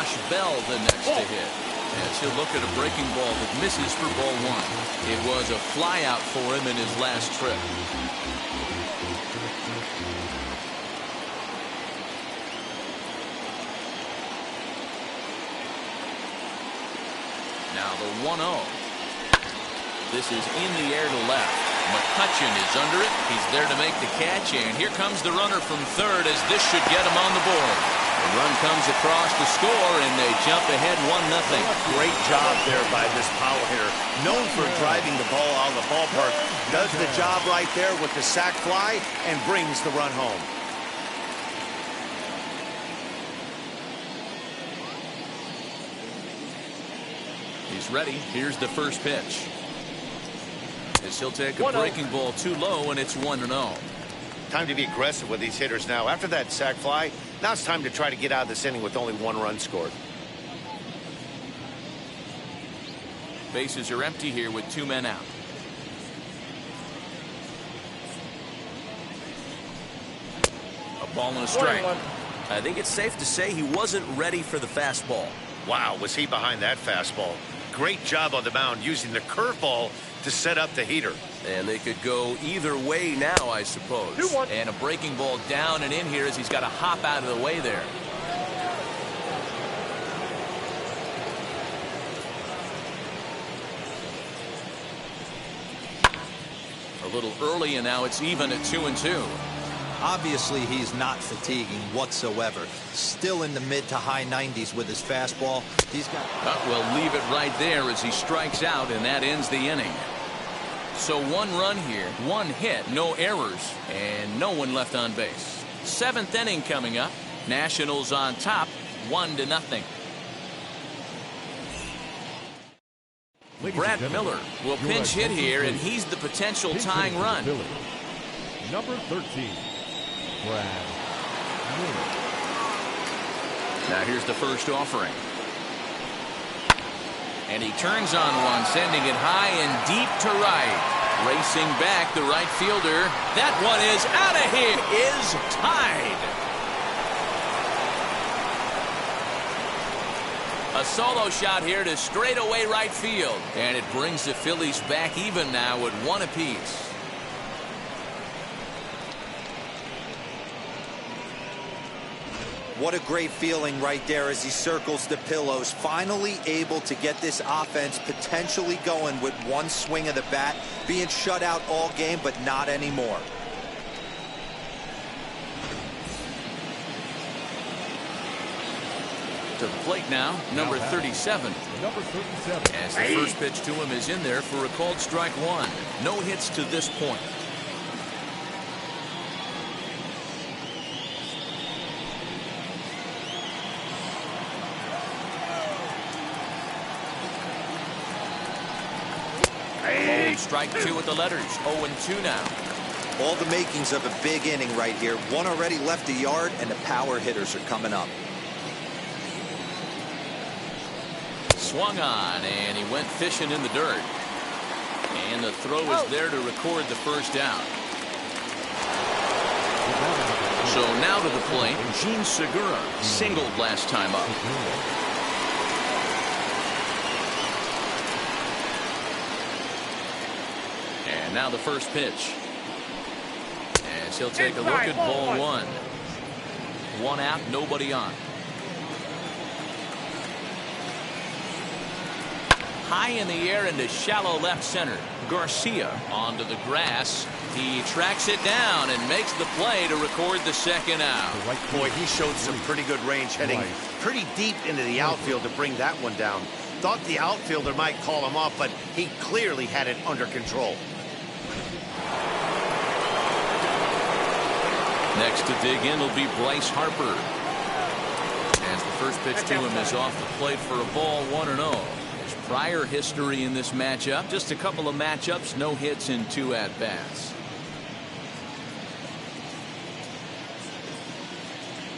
Josh Bell the next to hit. As he'll look at a breaking ball that misses for ball one. It was a flyout for him in his last trip. Now the 1-0. This is in the air to left. McCutchen is under it. He's there to make the catch, and here comes the runner from third as this should get him on the board. The run comes across to score, and they jump ahead 1-0. Great job there by this power hitter. Known for driving the ball out of the ballpark. Does the job right there with the sac fly and brings the run home. He's ready. Here's the first pitch. As he'll take a breaking ball too low, and it's 1-0. Time to be aggressive with these hitters now. After that sac fly, now it's time to try to get out of this inning with only one run scored. Bases are empty here with 2 men out. A ball and a strike. I think it's safe to say he wasn't ready for the fastball. Wow, was he behind that fastball. Great job on the mound using the curveball to set up the heater. And they could go either way now, I suppose. And a breaking ball down and in here as he's got to hop out of the way there. A little early, and now it's even at 2-2. Obviously, he's not fatiguing whatsoever. Still in the mid to high 90s with his fastball. He's got. Well, leave it right there as he strikes out, and that ends the inning. So 1 run here, 1 hit, no errors, and no one left on base. 7th inning coming up. Nationals on top, 1-0. Brad Miller will pinch hit here, and he's the potential tying run. Number 13, Brad Miller. Now here's the first offering. And he turns on one, sending it high and deep to right. Racing back, the right fielder. That one is out of here. Is tied. A solo shot here to straightaway right field. And it brings the Phillies back even now at 1 apiece. What a great feeling right there as he circles the pillows. Finally able to get this offense potentially going with 1 swing of the bat. Being shut out all game, but not anymore. To the plate now, number 37. Number 37. As the first pitch to him is in there for a called strike 1. No hits to this point. Strike 2 with the letters. 0-2 now. All the makings of a big inning right here. 1 already left the yard, and the power hitters are coming up. Swung on, and he went fishing in the dirt. And the throw is there to record the first down. So now to the plate, Gene Segura singled last time up. And now the first pitch. As he'll take a look at ball 1. 1 out, nobody on. High in the air into shallow left center. Garcia onto the grass. He tracks it down and makes the play to record the second out. Boy, he showed some pretty good range, heading pretty deep into the outfield to bring that one down. Thought the outfielder might call him off, but he clearly had it under control. Next to dig in will be Bryce Harper. As the first pitch to him is off the plate for a ball, 1-0. His prior history in this matchup, just a couple of matchups, no hits in 2 at-bats.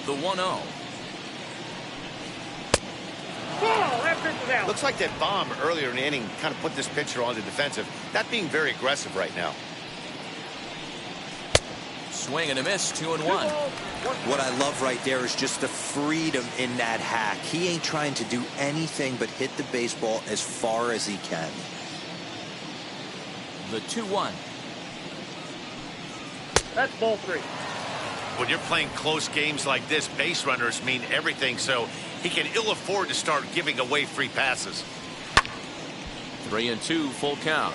The 1-0. Looks like that bomb earlier in the inning kind of put this pitcher on the defensive. Not being very aggressive right now. Swing and a miss, 2-1. What I love right there is just the freedom in that hack. He ain't trying to do anything but hit the baseball as far as he can. The 2-1. That's ball 3. When you're playing close games like this, base runners mean everything, so he can ill afford to start giving away free passes. 3-2, full count.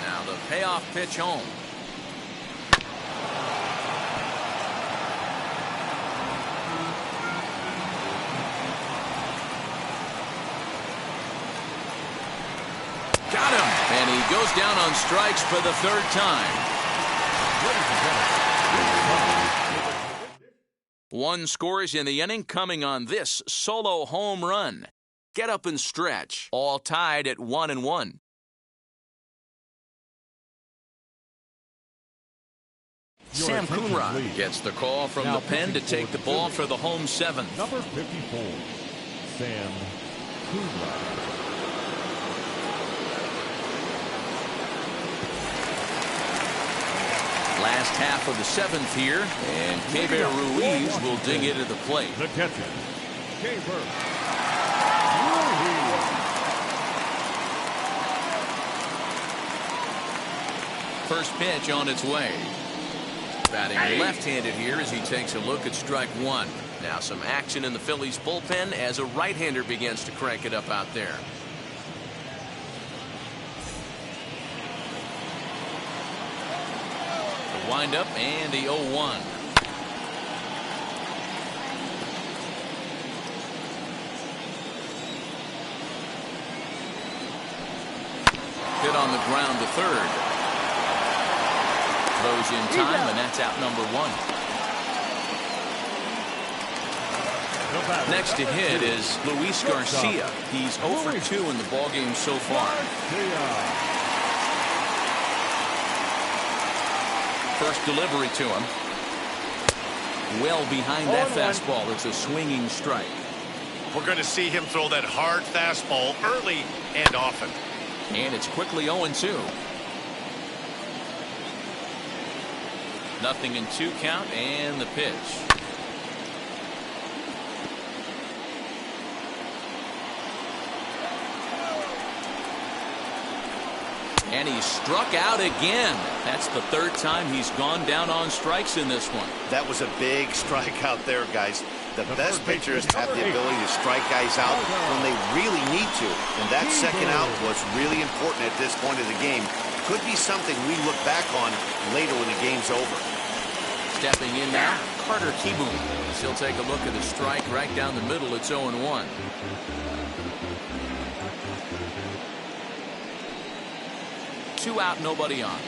Now the payoff pitch home. Got him, and he goes down on strikes for the 3rd time. One scores in the inning coming on this solo home run. Get up and stretch. All tied at 1-1. Sam Coonrod gets the call from the pen to take the ball for the home 7th. Number 54, Sam Coonrod. Last half of the 7th here, and Keber Ruiz will dig into the plate. The catcher, Keber Ruiz. First pitch on its way. Batting left-handed here as he takes a look at strike 1. Now some action in the Phillies bullpen as a right-hander begins to crank it up out there. The windup and the 0-1. Hit on the ground to third. Throws in time, and that's out number 1. Next to hit is Luis Garcia. He's 0 for 2 in the ballgame so far. First delivery to him. Well behind that fastball. It's a swinging strike. We're going to see him throw that hard fastball early and often. And it's quickly 0-2. Nothing in 2 count, and the pitch. And he struck out again. That's the 3rd time he's gone down on strikes in this one. That was a big strike out there, guys. The best pitchers have the ability to strike guys out when they really need to. And that second out was really important at this point of the game. Could be something we look back on later when the game's over. Stepping in now, Carter Kieboom. He'll take a look at the strike right down the middle. It's 0-1. Two out, nobody on.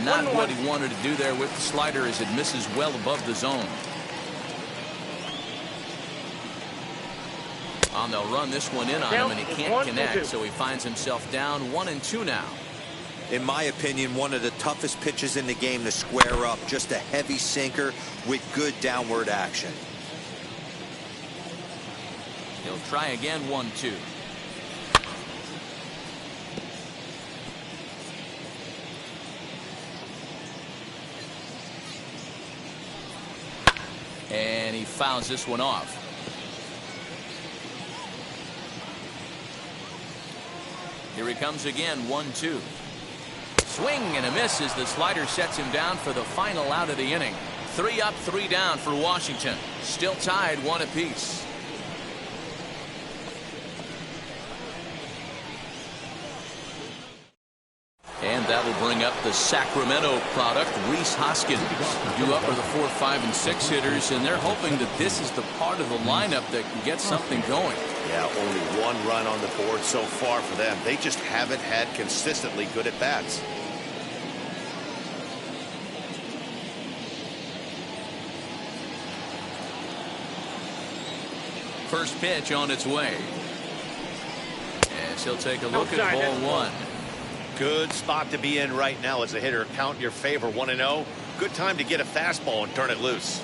Not what he wanted to do there with the slider as it misses well above the zone. They'll run this one in on him, and he can't connect, so he finds himself down 1-2 now. In my opinion, one of the toughest pitches in the game to square up. Just a heavy sinker with good downward action. He'll try again, 1-2. And he fouls this one off. Here he comes again, 1-2. Swing and a miss as the slider sets him down for the final out of the inning. 3 up, 3 down for Washington. Still tied 1 apiece. And that'll bring up the Sacramento product, Rhys Hoskins. Due up are the 4, 5, and 6 hitters, and they're hoping that this is the part of the lineup that can get something going. Yeah, only 1 run on the board so far for them. They just haven't had consistently good at-bats. First pitch on its way. As he'll take a look at ball 1. Good spot to be in right now as a hitter. Count your favor, 1-0. Good time to get a fastball and turn it loose.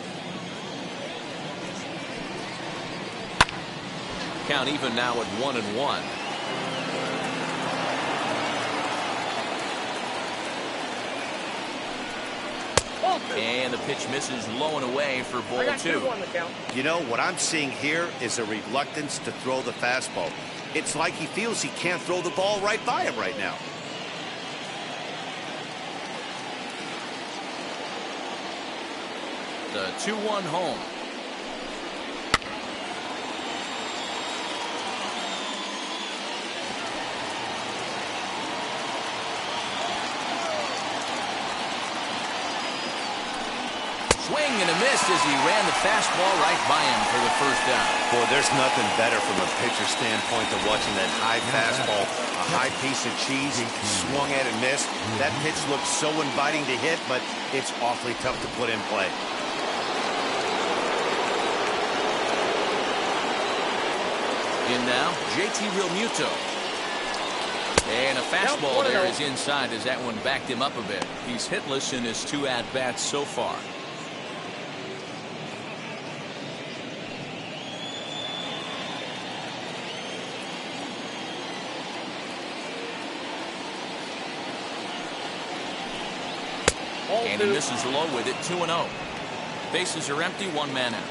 Count even now at 1-1. And the pitch misses low and away for ball 2. You know, what I'm seeing here is a reluctance to throw the fastball. It's like he feels he can't throw the ball right by him right now. The 2-1 home. Swing and a miss as he ran the fastball right by him for the first out. Boy, there's nothing better from a pitcher standpoint than watching that high fastball, a high piece of cheese, swung at and missed. That pitch looks so inviting to hit, but it's awfully tough to put in play. In now, JT Realmuto. And a fastball there is inside as that one backed him up a bit. He's hitless in his 2 at-bats so far. And he misses low with it, 2-0. Bases are empty, 1 man out.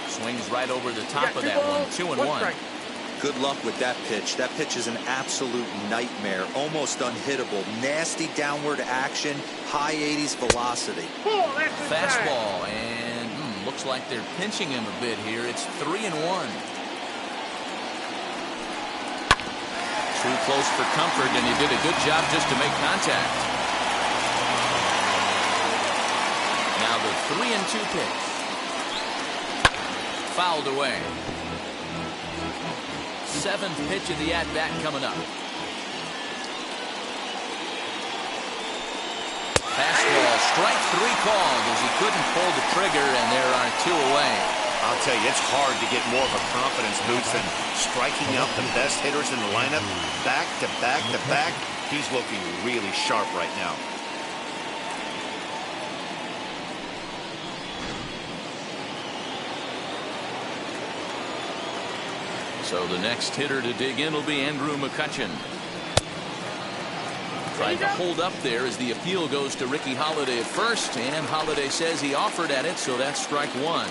Swings right over the top of that one, 2-1. Good luck with that pitch. That pitch is an absolute nightmare, almost unhittable. Nasty downward action, high 80s velocity. Fastball, and looks like they're pinching him a bit here. It's 3-1. Too close for comfort, and he did a good job just to make contact. Now the 3-2 pitch. Fouled away. 7th pitch of the at-bat coming up. Fastball, strike 3 called as he couldn't pull the trigger, and there are 2 away. I'll tell you, it's hard to get more of a confidence boost than striking out the best hitters in the lineup. Back to back to back. He's looking really sharp right now. So the next hitter to dig in will be Andrew McCutchen. Tried to hold up there as the appeal goes to Ricky Holiday at first, and Holiday says he offered at it, so that's strike 1.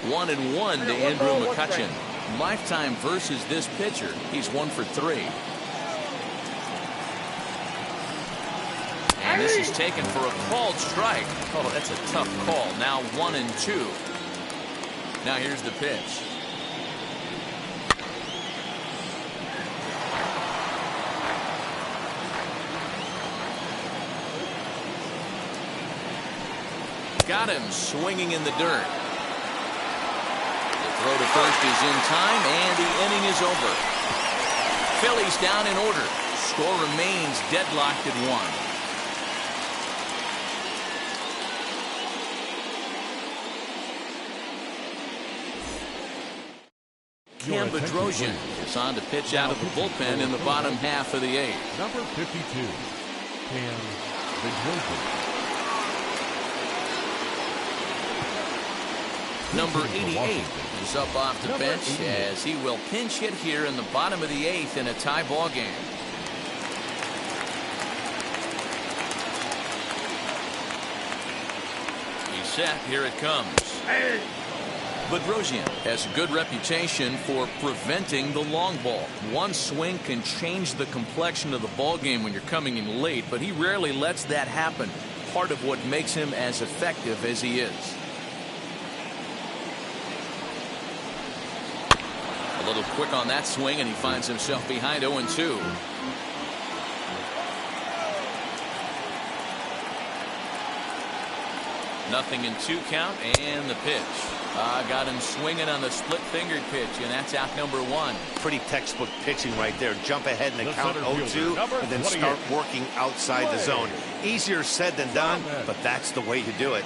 1-1 to Andrew McCutchen. Lifetime versus this pitcher. He's 1 for 3. And this is taken for a called strike. Oh, that's a tough call. Now 1-2. Now here's the pitch. Got him swinging in the dirt. The throw to first is in time, and the inning is over. Phillies down in order. Score remains deadlocked at 1. Cam Bedrosian is on to pitch out of the bullpen in the bottom half of the 8th. Number 52, Cam Bedrosian. Number 88 is up off the bench as he will pinch hit here in the bottom of the 8th in a tie ball game. He's set. Here it comes. Bedrosian has a good reputation for preventing the long ball. One swing can change the complexion of the ball game when you're coming in late, but he rarely lets that happen. Part of what makes him as effective as he is. A little quick on that swing, and he finds himself behind 0-2. Nothing in 2 count, and the pitch. Got him swinging on the split-fingered pitch, and that's out number 1. Pretty textbook pitching right there. Jump ahead in the count 0-2, and then start working outside the zone. Easier said than done, but that's the way to do it.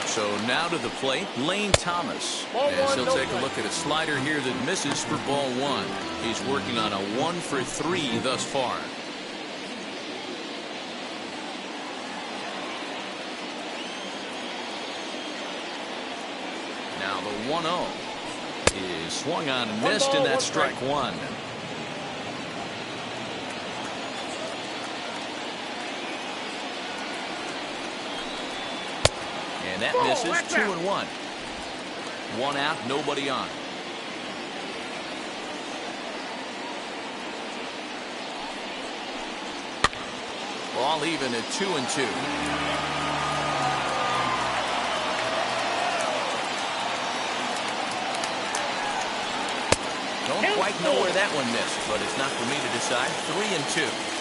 So now to the plate, Lane Thomas. As he'll take a look at a slider here that misses for ball one. He's working on a 1-for-3 thus far. Now the 1-0 is swung on and missed, and that's strike one. And that misses. 2-1. One out, nobody on. Ball even at 2-2. Don't quite know where that one missed, but it's not for me to decide. 3-2.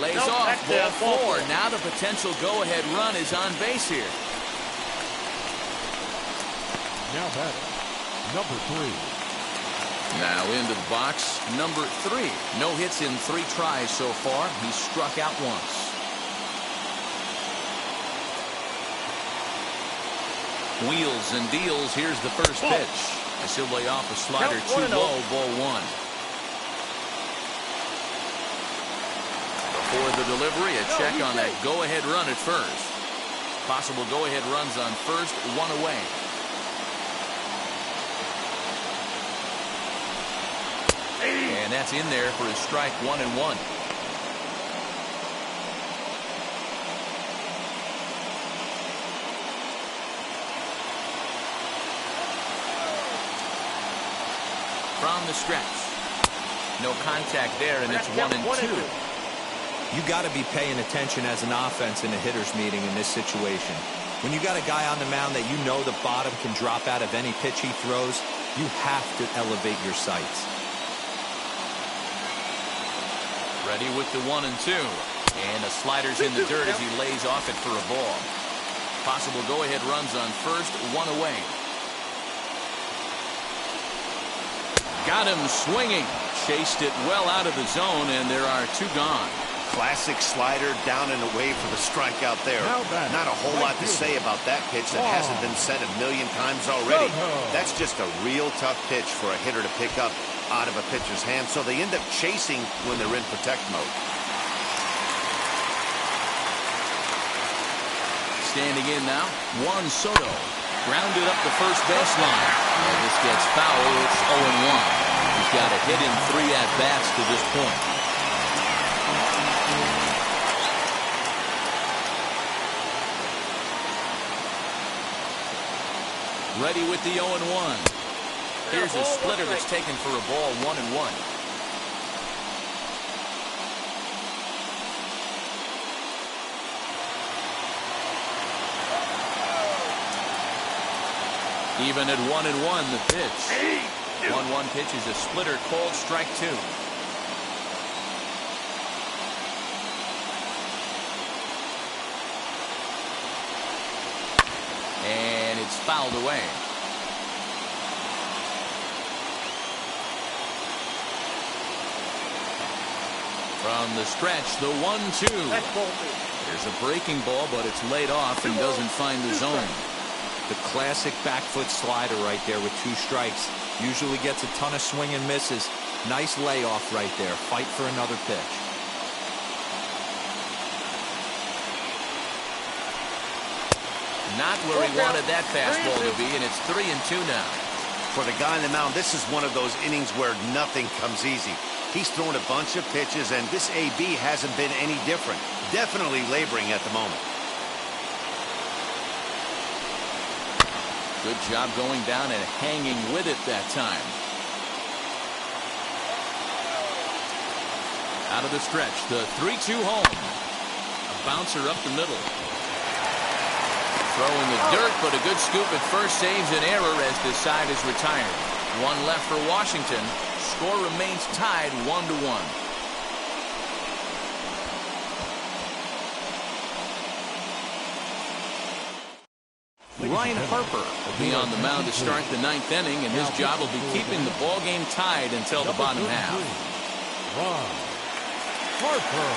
Lays off ball four. Now the potential go-ahead run is on base here. Now batting, number 3. Now into the box, number 3. No hits in 3 tries so far. He's struck out once. Wheels and deals. Here's the first pitch. As he'll lay off a slider too low, ball one. For the delivery, a check on that go-ahead run at first. Possible go-ahead runs on first, one away. And that's in there for his strike 1-1. From the stretch. No contact there, and it's 1-2. You got to be paying attention as an offense in a hitter's meeting in this situation. When you got a guy on the mound that you know the bottom can drop out of any pitch he throws, you have to elevate your sights. Ready with the 1-2. And the slider's in the dirt as he lays off it for a ball. Possible go-ahead runs on first, one away. Got him swinging. Chased it well out of the zone, and there are 2 gone. Classic slider down and away for the strikeout there. Not a whole lot to say about that pitch that hasn't been said a million times already. That's just a real tough pitch for a hitter to pick up out of a pitcher's hand, so they end up chasing when they're in protect mode. Standing in now, Juan Soto. Grounded up the first baseline. And this gets foul. It's 0-1. He's got a hit in 3 at-bats to this point. Ready with the 0-1. Here's a splitter that's taken for a ball, 1-1. Even at 1-1, the pitch. 1-1 pitch is a splitter called strike 2. And it's fouled away. From the stretch, the 1-2. There's a breaking ball, but it's laid off and doesn't find the zone. The classic back foot slider right there with 2 strikes. Usually gets a ton of swing and misses. Nice layoff right there. Fight for another pitch. Not where he wanted that fastball to be, and it's 3-2 now. For the guy on the mound, this is one of those innings where nothing comes easy. He's thrown a bunch of pitches, and this AB hasn't been any different. Definitely laboring at the moment. Good job going down and hanging with it that time. Out of the stretch, the 3-2 home. A bouncer up the middle. Throw in the dirt, but a good scoop at first saves an error as this side is retired. 1 left for Washington. Score remains tied 1-1. Ryan Harper will be on the mound to start the 9th inning, and his job will be keeping the ball game tied until the bottom half. Harper.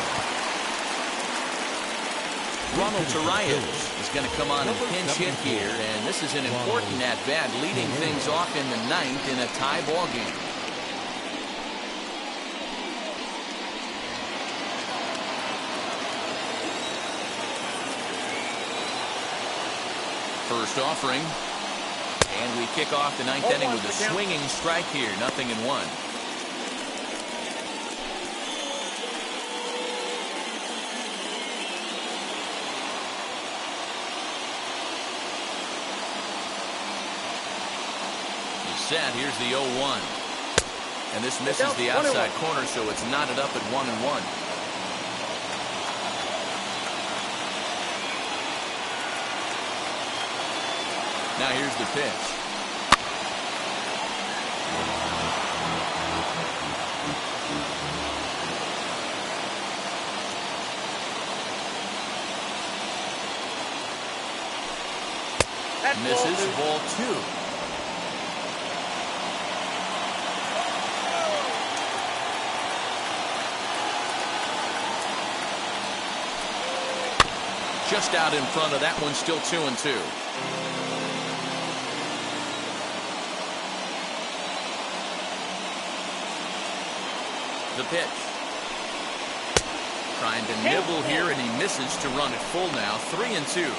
Ronald Torreyes is going to come on and pinch hit here, and this is an important at-bat, leading things off in the ninth in a tie ball game. First offering, and we kick off the ninth inning with a swinging strike here, 0-1. Set. Here's the 0-1. And this misses the outside corner, so it's knotted up at 1-1. Now here's the pitch. Misses, ball 2. Just out in front of that one, still 2-2. The pitch. Trying to nibble here, and he misses to run it full now. 3-2.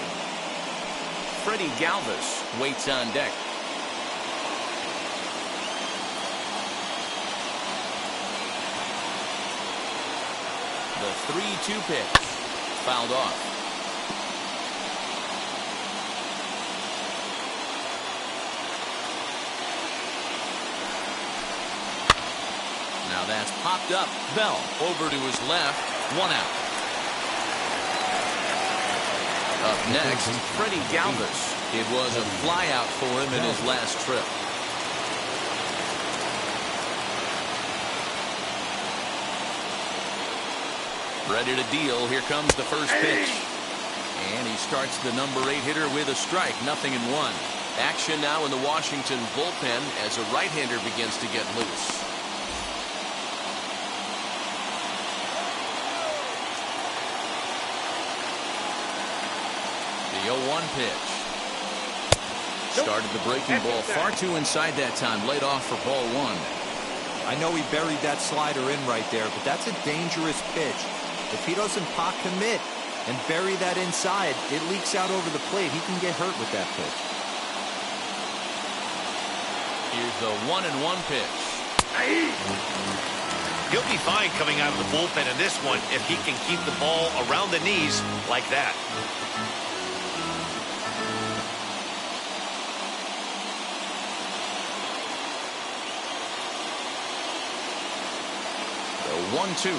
Freddie Galvis waits on deck. The 3-2 pitch. Fouled off. Now that's popped up. Bell over to his left. 1 out. Up next, Freddie Galvis. It was a flyout for him in his last trip. Ready to deal. Here comes the first pitch. And he starts the number 8 hitter with a strike. 0-1. Action now in the Washington bullpen as a right-hander begins to get loose. The 0-1 pitch. Started the breaking ball far too inside that time. Laid off for ball 1. I know he buried that slider in right there, but that's a dangerous pitch. If he doesn't pot commit and bury that inside, it leaks out over the plate. He can get hurt with that pitch. Here's the 1-1 pitch. He'll be fine coming out of the bullpen in this one if he can keep the ball around the knees like that. The 1-2.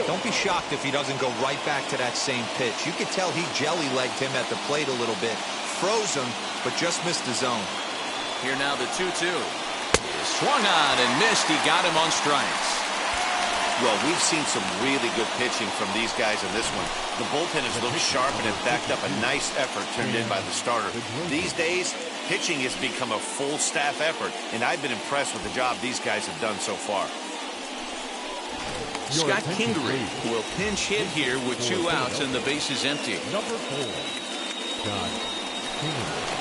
Don't be shocked if he doesn't go right back to that same pitch. You could tell he jelly-legged him at the plate a little bit. Froze him, but just missed the zone. Here now the 2-2. Swung on and missed. He got him on strikes. Well, we've seen some really good pitching from these guys in this one. The bullpen has looked sharp and have backed up a nice effort turned in by the starter. These days, pitching has become a full staff effort, and I've been impressed with the job these guys have done so far. Scott Kingery will pinch hit here with 2 outs and the base is empty. Number 4, Scott Kingery.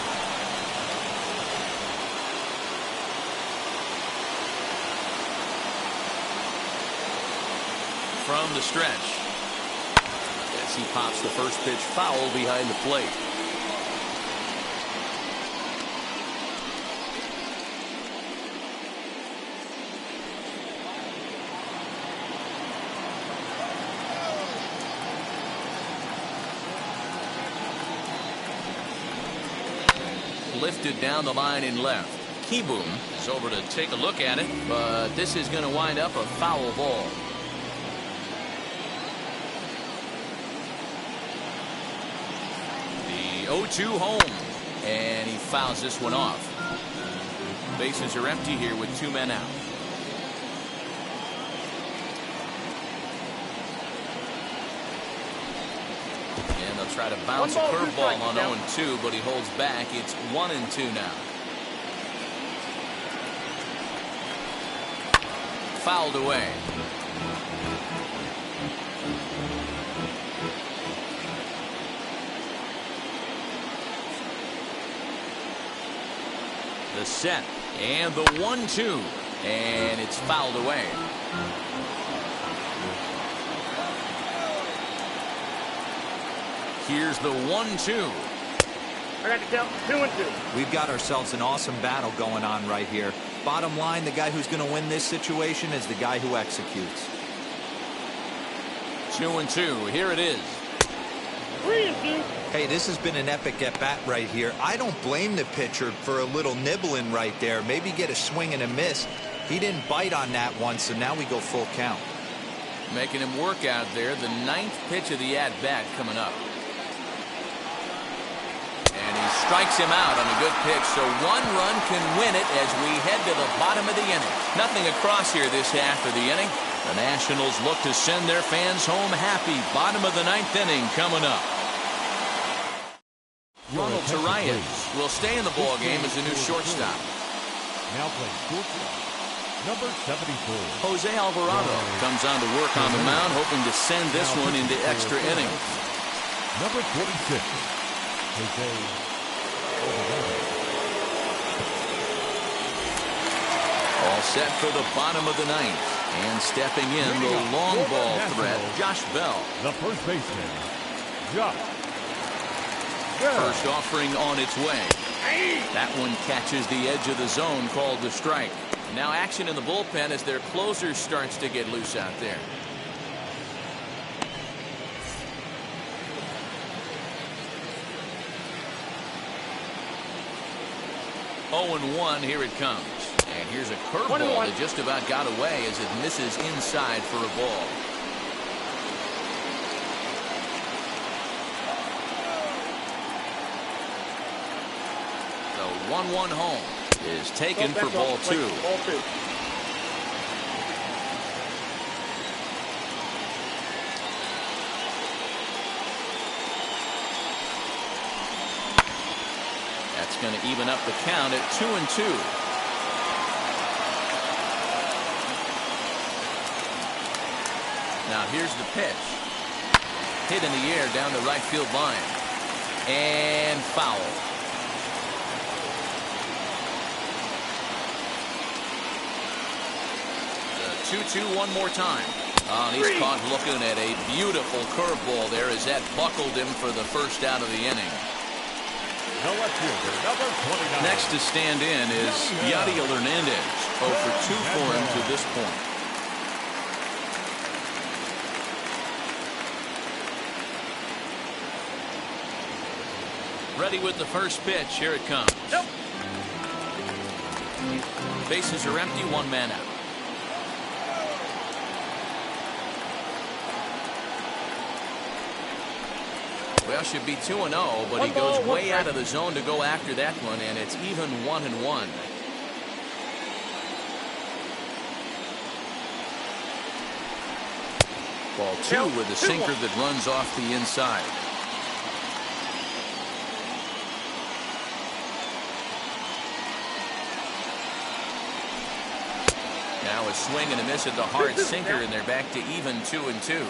From the stretch. As he pops the first pitch foul behind the plate. Lifted down the line in left. Keyboom is over to take a look at it, but this is going to wind up a foul ball. The 0-2 home, and he fouls this one off. Bases are empty here with 2 men out. And they'll try to bounce a curveball on 0-2, but he holds back. It's 1-2 now. fouled away. The set and the 1-2, and it's fouled away. Here's the 1-2. I got to count 2-2. We've got ourselves an awesome battle going on right here. Bottom line, the guy who's going to win this situation is the guy who executes. 2-2. Here it is. 3-2. Hey, this has been an epic at-bat right here. I don't blame the pitcher for a little nibbling right there. Maybe get a swing and a miss. He didn't bite on that one, so now we go full count. Making him work out there. The 9th pitch of the at-bat coming up. And he strikes him out on a good pitch, so 1 run can win it as we head to the bottom of the inning. Nothing across here this half of the inning. The Nationals look to send their fans home happy. Bottom of the 9th inning coming up. Ronald Torreyes will stay in the ball game as a new shortstop. Now playing shortstop, number 74. Jose Alvarado comes on to work on the mound, hoping to send this one into extra innings. Number 46, Jose Alvarado. All set for the bottom of the 9th. And stepping in, the long ball threat, Josh Bell. The first baseman, Josh. First offering on its way. That one catches the edge of the zone, called the strike. Now action in the bullpen as their closer starts to get loose out there. Oh, 0-1, here it comes. And here's a curveball that just about got away as it misses inside for a ball. The 1-1 home is taken for ball 2. That's going to even up the count at 2-2. Now here's the pitch. Hit in the air down the right field line. And foul. The 2-2 one more time. Oh, and he's caught looking at a beautiful curveball there as that buckled him for the first out of the inning. The left fielder, number 29. Next to stand in is Yadiel Hernandez. 0 for 2 for him to this point. Ready with the first pitch. Here it comes. Nope. Bases are empty. 1 man out. Well, should be 2-0, but he goes way out of the zone to go after that one, and it's even 1-1. Ball 2 with a sinker that runs off the inside. Now a swing and a miss at the hard sinker, and they're back to even 2-2.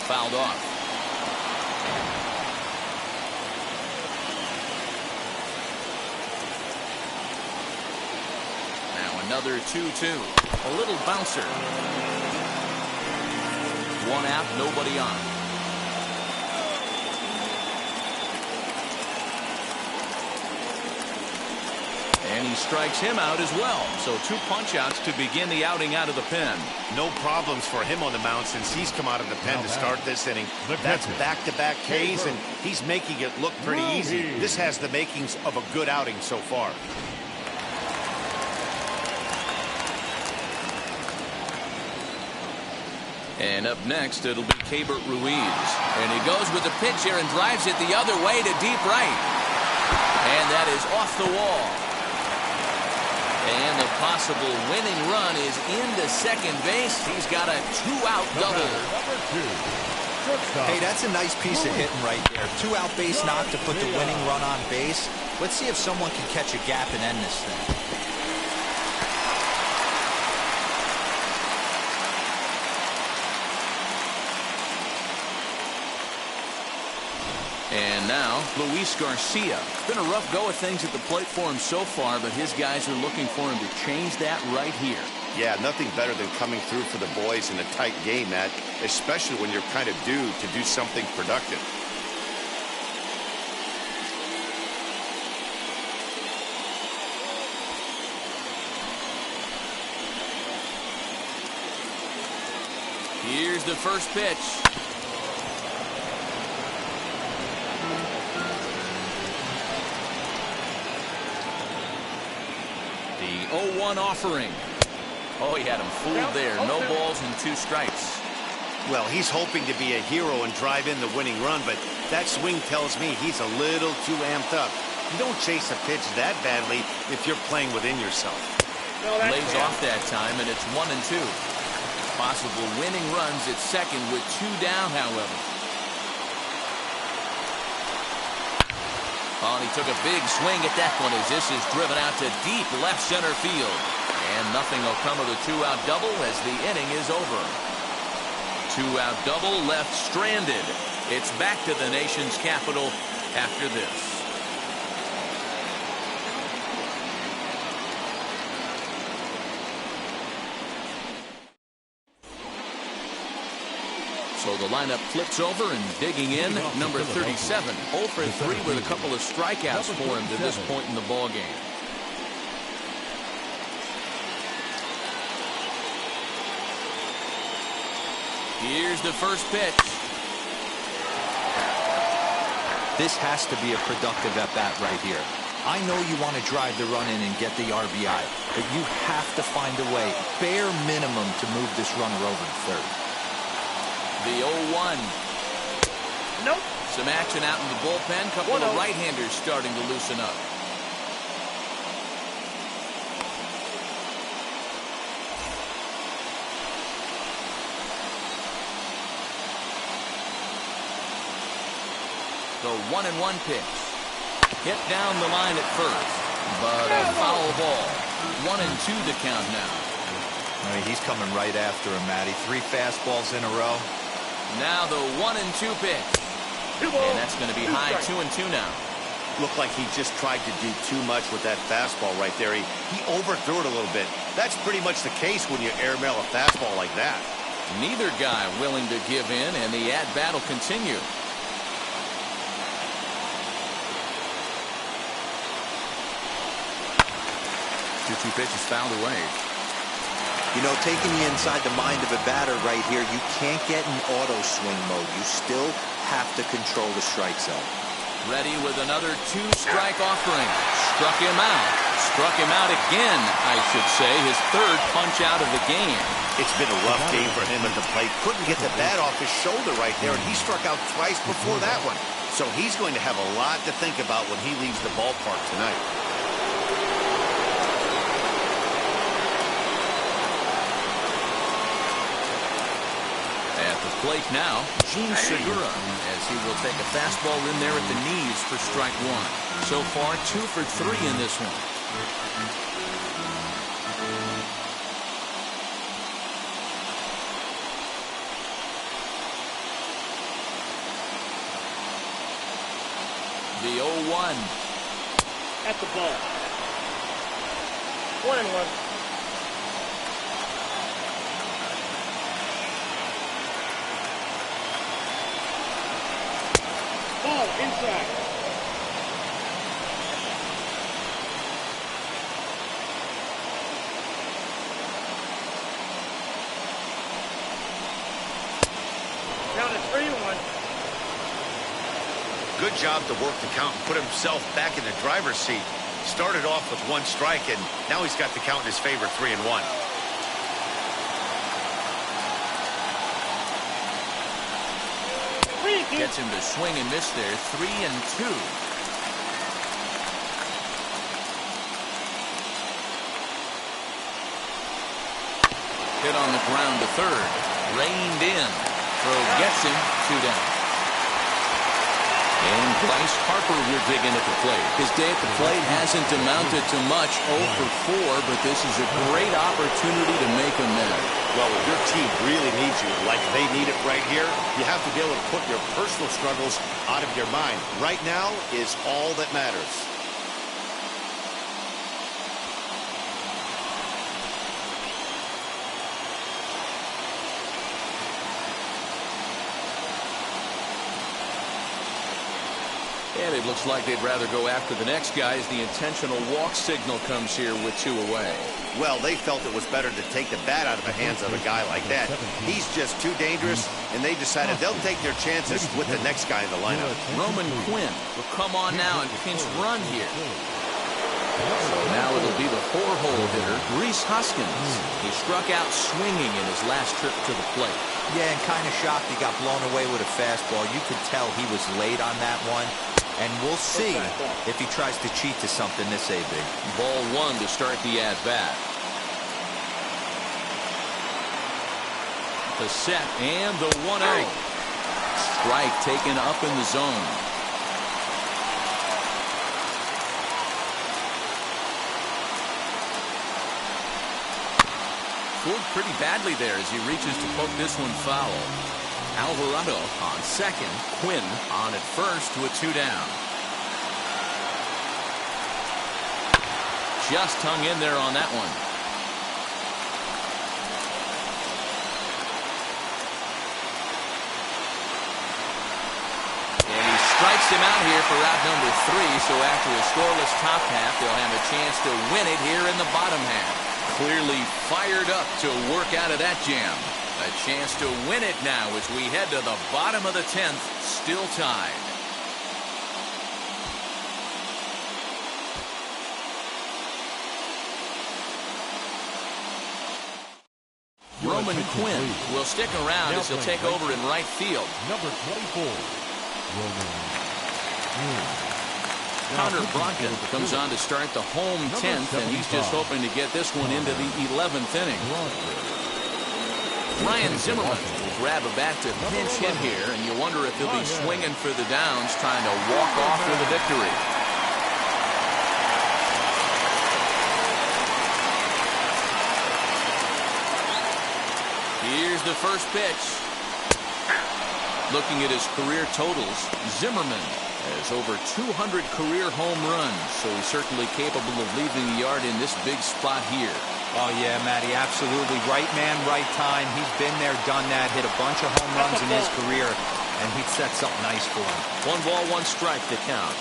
Fouled off. Now another 2-2. A little bouncer. 1 out, nobody on. And he strikes him out as well. So 2 punch-outs to begin the outing out of the pen. No problems for him on the mound since he's come out of the pen to start this inning. That's back-to-back Ks, and he's making it look pretty easy. This has the makings of a good outing so far. And up next, it'll be Keibert Ruiz. And he goes with the pitch here and drives it the other way to deep right. And that is off the wall. And the possible winning run is into second base. He's got a 2-out double. Number 2. Shortstop. Hey, that's a nice piece of hitting right there. 2-out base knock to put the winning run on base. Let's see if someone can catch a gap and end this thing. And now, Luis Garcia. Been a rough go of things at the plate for him so far, but his guys are looking for him to change that right here. Yeah, nothing better than coming through for the boys in a tight game, Matt, especially when you're kind of due to do something productive. Here's the first pitch. The 0-1 offering. Oh, he had him fooled there. No balls and 2 strikes. Well, he's hoping to be a hero and drive in the winning run, but that swing tells me he's a little too amped up. You don't chase a pitch that badly if you're playing within yourself. Lays off that time, and it's 1-2. Possible winning runs at second with 2 down, however. Oh, and he took a big swing at that one as this is driven out to deep left center field. And nothing will come of the 2-out double as the inning is over. 2-out double left stranded. It's back to the nation's capital after this. So the lineup flips over and digging in, number 37. 0 for 3 with a couple of strikeouts for him to this point in the ballgame. Here's the first pitch. This has to be a productive at-bat right here. I know you want to drive the run in and get the RBI, but you have to find a way, bare minimum, to move this runner over to third. The 0-1. Nope. Some action out in the bullpen. Couple of right-handers starting to loosen up. The 1-1 pitch. Hit down the line at first, but a foul ball. 1-2 to count now. I mean, he's coming right after him, Matty. 3 fastballs in a row. Now the 1-2 pitch. And that's going to be high 2-2 now. Looked like he just tried to do too much with that fastball right there. He overthrew it a little bit. That's pretty much the case when you airmail a fastball like that. Neither guy willing to give in, and the at-bat will continue. 2-2 pitch is fouled away. You know, taking you inside the mind of a batter right here, you can't get in auto swing mode. You still have to control the strike zone. Ready with another 2-strike offering. Struck him out. Struck him out again, I should say. His 3rd punch out of the game. It's been a rough game for him at the plate. Couldn't get the bat off his shoulder right there, and he struck out twice before that one. So he's going to have a lot to think about when he leaves the ballpark tonight. Plate now, Gene Segura, as he will take a fastball in there at the knees for strike 1. So far, 2 for 3 in this one. The 0-1. At the ball. 1-1. Ball inside. Count at 3-1. Good job to work the count and put himself back in the driver's seat. Started off with 1 strike, and now he's got the count in his favor, 3-1. Gets him to swing and miss there. 3-2. Hit on the ground to third. Reined in. Throw gets him. 2 down. And Bryce Harper will dig in at the plate. His day at the plate hasn't amounted to much, 0 for 4, but this is a great opportunity to make amends. Well, when your team really needs you, like they need it right here, you have to be able to put your personal struggles out of your mind. Right now is all that matters. And it looks like they'd rather go after the next guy as the intentional walk signal comes here with 2 away. Well, they felt it was better to take the bat out of the hands of a guy like that. He's just too dangerous, and they decided they'll take their chances with the next guy in the lineup. Roman Quinn will come on now and pinch run here. So now it'll be the 4-hole hitter, Rhys Hoskins. He struck out swinging in his last trip to the plate. Yeah, and kind of shocked he got blown away with a fastball. You could tell he was late on that one. And we'll see if he tries to cheat to something this big. Ball 1 to start the at-bat. The set and the 1-0. Strike taken up in the zone. Fooled pretty badly there as he reaches to poke this one foul. Alvarado on second. Quinn on at first with 2 down. Just hung in there on that one. And he strikes him out here for out number 3. So after a scoreless top half, they'll have a chance to win it here in the bottom half. Clearly fired up to work out of that jam. A chance to win it now as we head to the bottom of the 10th, still tied. Roman Quinn will stick around as he'll take over in right field. Number 24, Roman Quinn. Connor Brogdon comes on to start the home 10th, and he's just hoping to get this one into the 11th inning. Ryan Zimmerman will grab a bat to pinch hit here, and you wonder if he'll be swinging for the downs, trying to walk off with a victory. Here's the first pitch. Looking at his career totals, Zimmerman has over 200 career home runs, so he's certainly capable of leaving the yard in this big spot here. Oh, yeah, Matty, absolutely. Right man, right time. He's been there, done that, hit a bunch of home runs in his career, and he'd set something nice for him. 1 ball, 1 strike to count.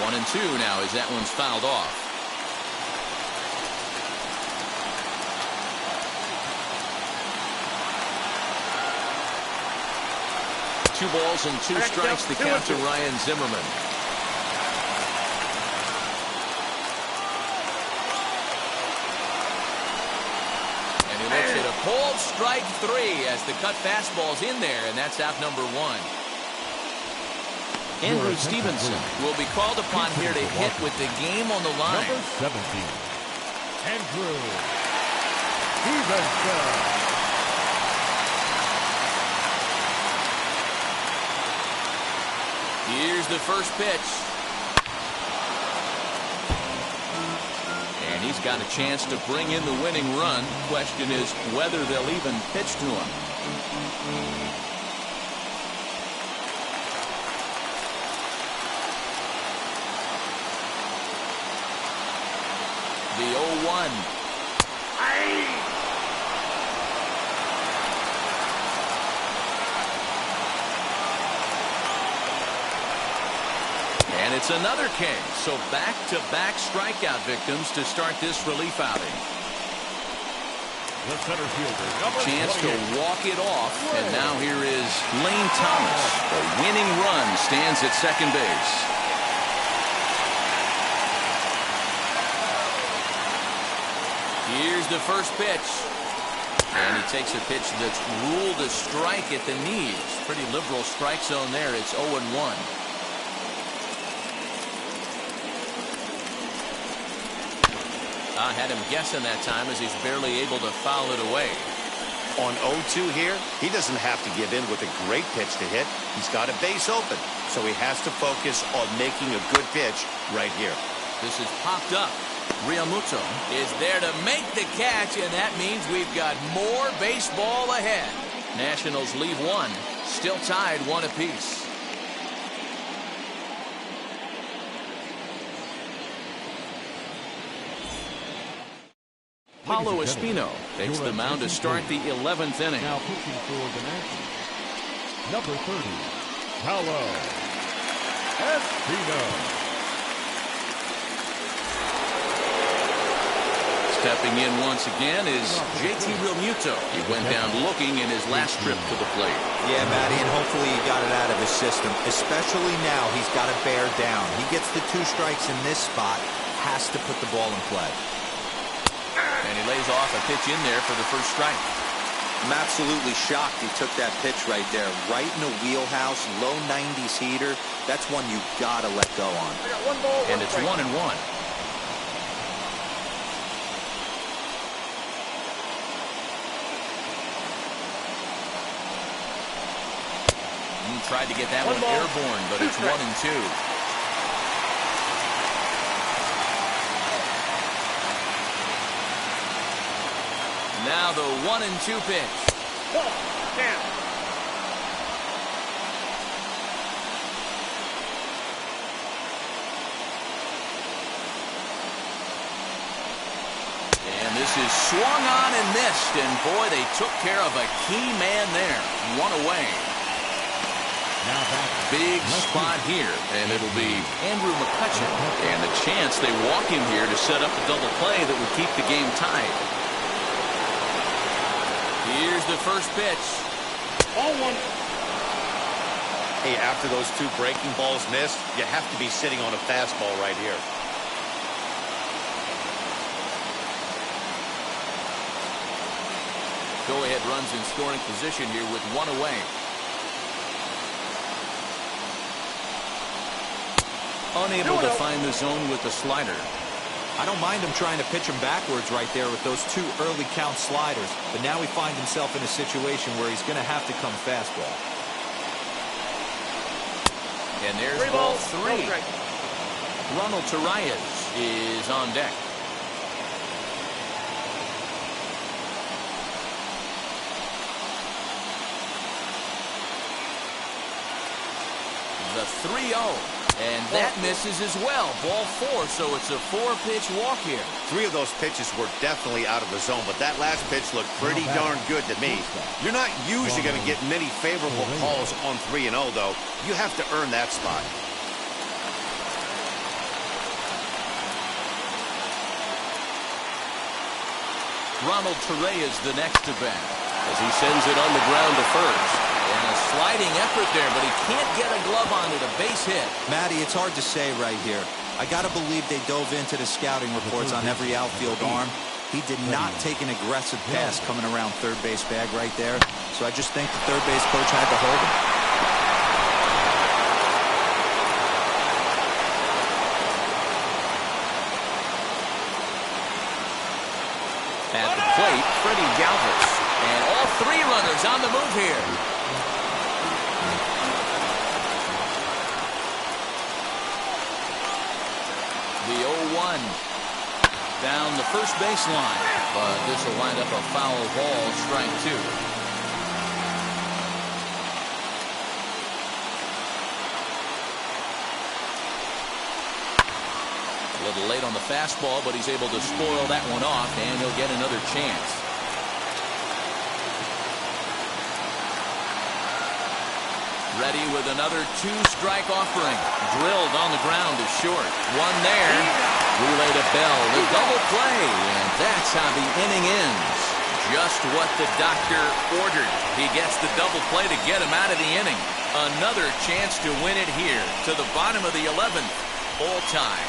One and 2 now as that one's fouled off. Two balls and 2 strikes to count to Ryan Zimmerman. And he looks at a cold strike 3 as the cut fastball's in there, and that's out number 1. Andrew Stevenson will be called upon here to hit with the game on the line. Number 17, Andrew Stevenson. Here's the first pitch. And he's got a chance to bring in the winning run. Question is whether they'll even pitch to him. The 0-1. And it's another K. So back-to-back strikeout victims to start this relief outing. The center fielder, Chance to walk it off. And now here is Lane Thomas. The winning run stands at second base. Here's the first pitch. And he takes a pitch that's ruled a strike at the knees. Pretty liberal strike zone there. It's 0-1. I had him guessing that time as he's barely able to foul it away. On 0-2 here, he doesn't have to give in with a great pitch to hit. He's got a base open, so he has to focus on making a good pitch right here. This is popped up. Realmuto is there to make the catch, and that means we've got more baseball ahead. Nationals leave one, still tied 1 apiece. Paulo Espino takes the mound to start the 11th inning. Now pitching for the Nationals, number 30, Paulo Espino. Stepping in once again is JT Realmuto. He went down looking in his last trip to the plate. Yeah, Matty, and hopefully he got it out of his system. Especially now, he's got to bear down. He gets the 2 strikes in this spot, has to put the ball in play. And he lays off a pitch in there for the first strike. I'm absolutely shocked he took that pitch right there. Right in the wheelhouse, low 90s heater. That's one you got to let go on. I got 1 ball, And it's 1-1. He tried to get that one airborne, but it's 1-2. Now the 1-2 pitch. Ball, down. And this is swung on and missed, and boy, they took care of a key man there. 1 away. Now back. Big spot here, and it'll be Andrew McCutcheon. And the chance they walk him here to set up a double play that would keep the game tied. Here's the first pitch. Ball 1. Hey, after those 2 breaking balls missed, you have to be sitting on a fastball right here. Go-ahead runs in scoring position here with 1 away. Unable to find the zone with the slider. I don't mind him trying to pitch him backwards right there with those 2 early count sliders. But now he finds himself in a situation where he's going to have to come fastball. And there's 3 ball balls, 3. no strike. Ronald Torreyes is on deck. The 3-0. And that misses as well. Ball 4, so it's a 4-pitch walk here. 3 of those pitches were definitely out of the zone, but that last pitch looked pretty darn good to me. You're not usually going to get many favorable calls on 3-0, though. You have to earn that spot. Ronald Torreyes the next to bat as he sends it on the ground to first. And a sliding effort there, but he can't get a glove on it. A base hit. Matty, it's hard to say right here. I got to believe they dove into the scouting reports on every outfield arm. He did not take an aggressive pass coming around third base bag right there. So I just think the third base coach had to hold him. At the plate, Freddie Galvis. And all 3 runners on the move here. The 0-1 down the first baseline, but this will wind up a foul ball, strike 2. A little late on the fastball, but he's able to spoil that one off, and he'll get another chance. Ready with another 2-strike offering. Drilled on the ground is short. 1 there. Relay to Bell. The double play. And that's how the inning ends. Just what the doctor ordered. He gets the double play to get him out of the inning. Another chance to win it here to the bottom of the 11th. All time.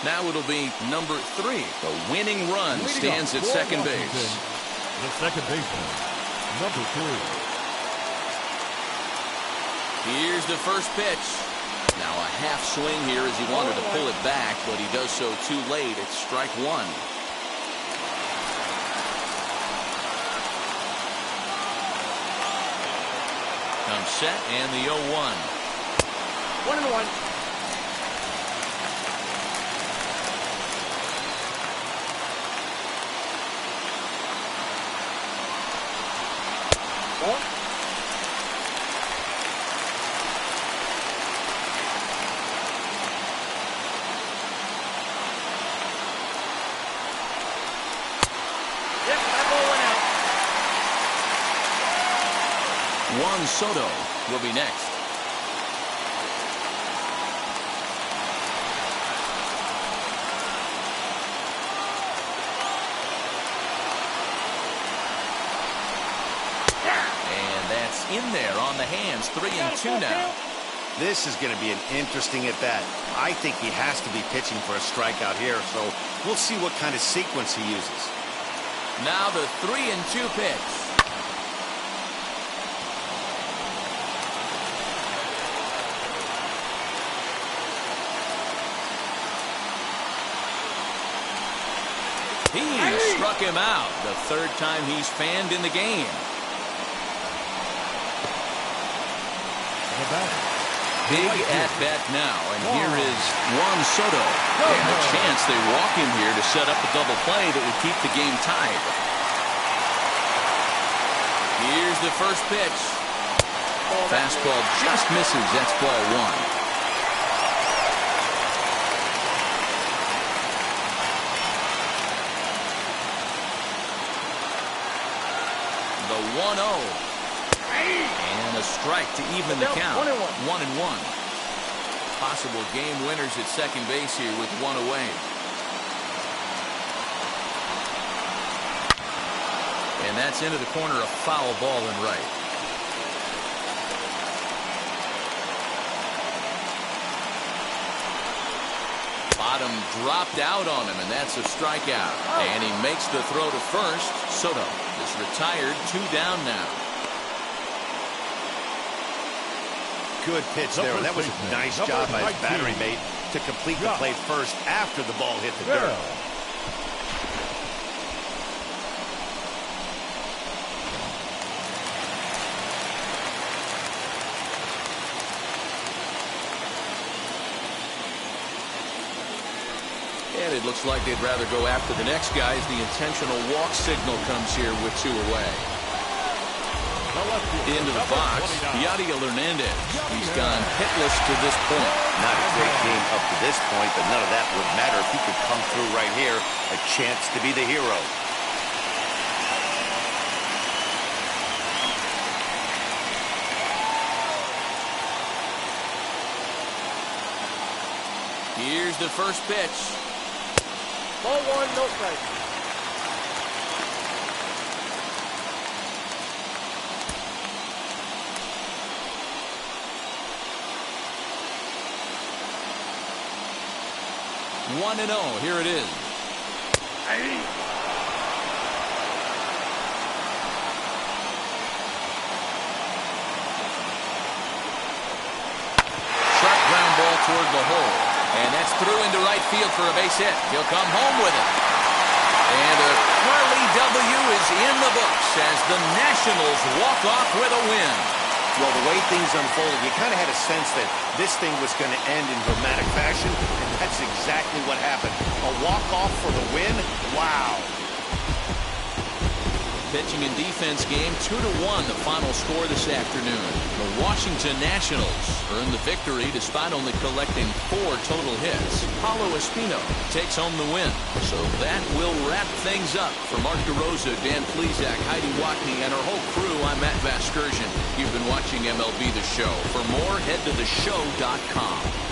Now it'll be number 3. The winning run stands at second base. The second baseman, number 3. Here's the first pitch. Now a half swing here as he wanted to pull it back, but he does so too late. It's strike 1. Comes set and the 0-1. 1-1. Juan Soto will be next. And that's in there on the hands. 3-2 now. This is going to be an interesting at bat. I think he has to be pitching for a strikeout here, so we'll see what kind of sequence he uses. Now the 3-2 pitch. He struck him out. The third time he's fanned in the game. Big at-bat now, and here is Juan Soto. And a chance they walk him here to set up a double play that would keep the game tied. Here's the first pitch. Fastball just misses. That's ball 1. The 1-0. And a strike to even the count. 1-1. Possible game winners at second base here with 1 away. And that's into the corner, a foul ball and right. Bottom dropped out on him, and that's a strikeout. And he makes the throw to first. Soto is retired. 2 down now. Good pitch there, and that was a nice job by his battery mate to complete the play first after the ball hit the dirt. And it looks like they'd rather go after the next guy as the intentional walk signal comes here with 2 away. Into the box, Yadier Hernandez. He's gone hitless to this point. Not a great game up to this point, but none of that would matter if he could come through right here. A chance to be the hero. Here's the first pitch. Ball 1, no strike. One and 0. Here it is. Sharp ground ball toward the hole. And that's through into right field for a base hit. He'll come home with it. And a Curly W is in the books as the Nationals walk off with a win. Well, the way things unfolded, you kind of had a sense that this thing was going to end in dramatic fashion, and that's exactly what happened. A walk-off for the win? Wow. Pitching and defense game, 2-1, the final score this afternoon. The Washington Nationals earned the victory despite only collecting 4 total hits. Paulo Espino takes home the win. So that will wrap things up. For Mark DeRosa, Dan Plesac, Heidi Watney, and our whole crew, I'm Matt Vasgersian. You've been watching MLB The Show. For more, head to theshow.com.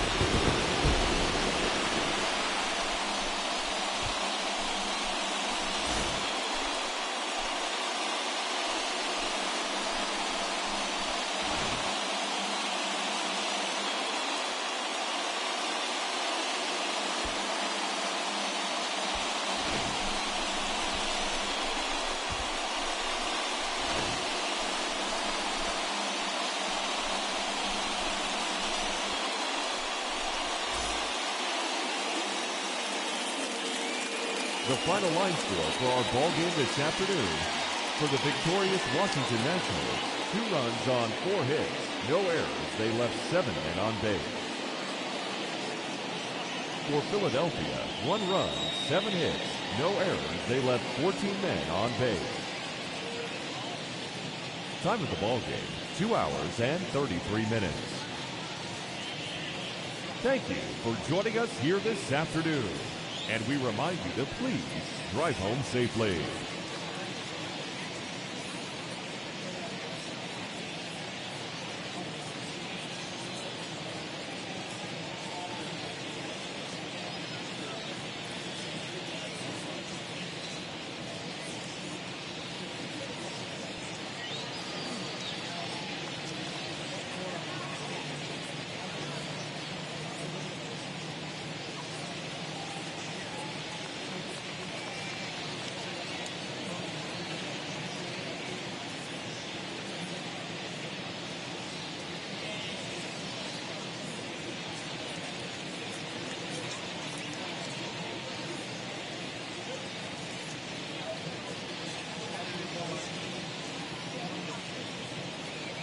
The final line score for our ball game this afternoon: for the victorious Washington Nationals, 2 runs on 4 hits, no errors. They left 7 men on base. For Philadelphia, 1 run, 7 hits, no errors. They left 14 men on base. Time of the ball game, 2 hours and 33 minutes. Thank you for joining us here this afternoon. And we remind you to please drive home safely.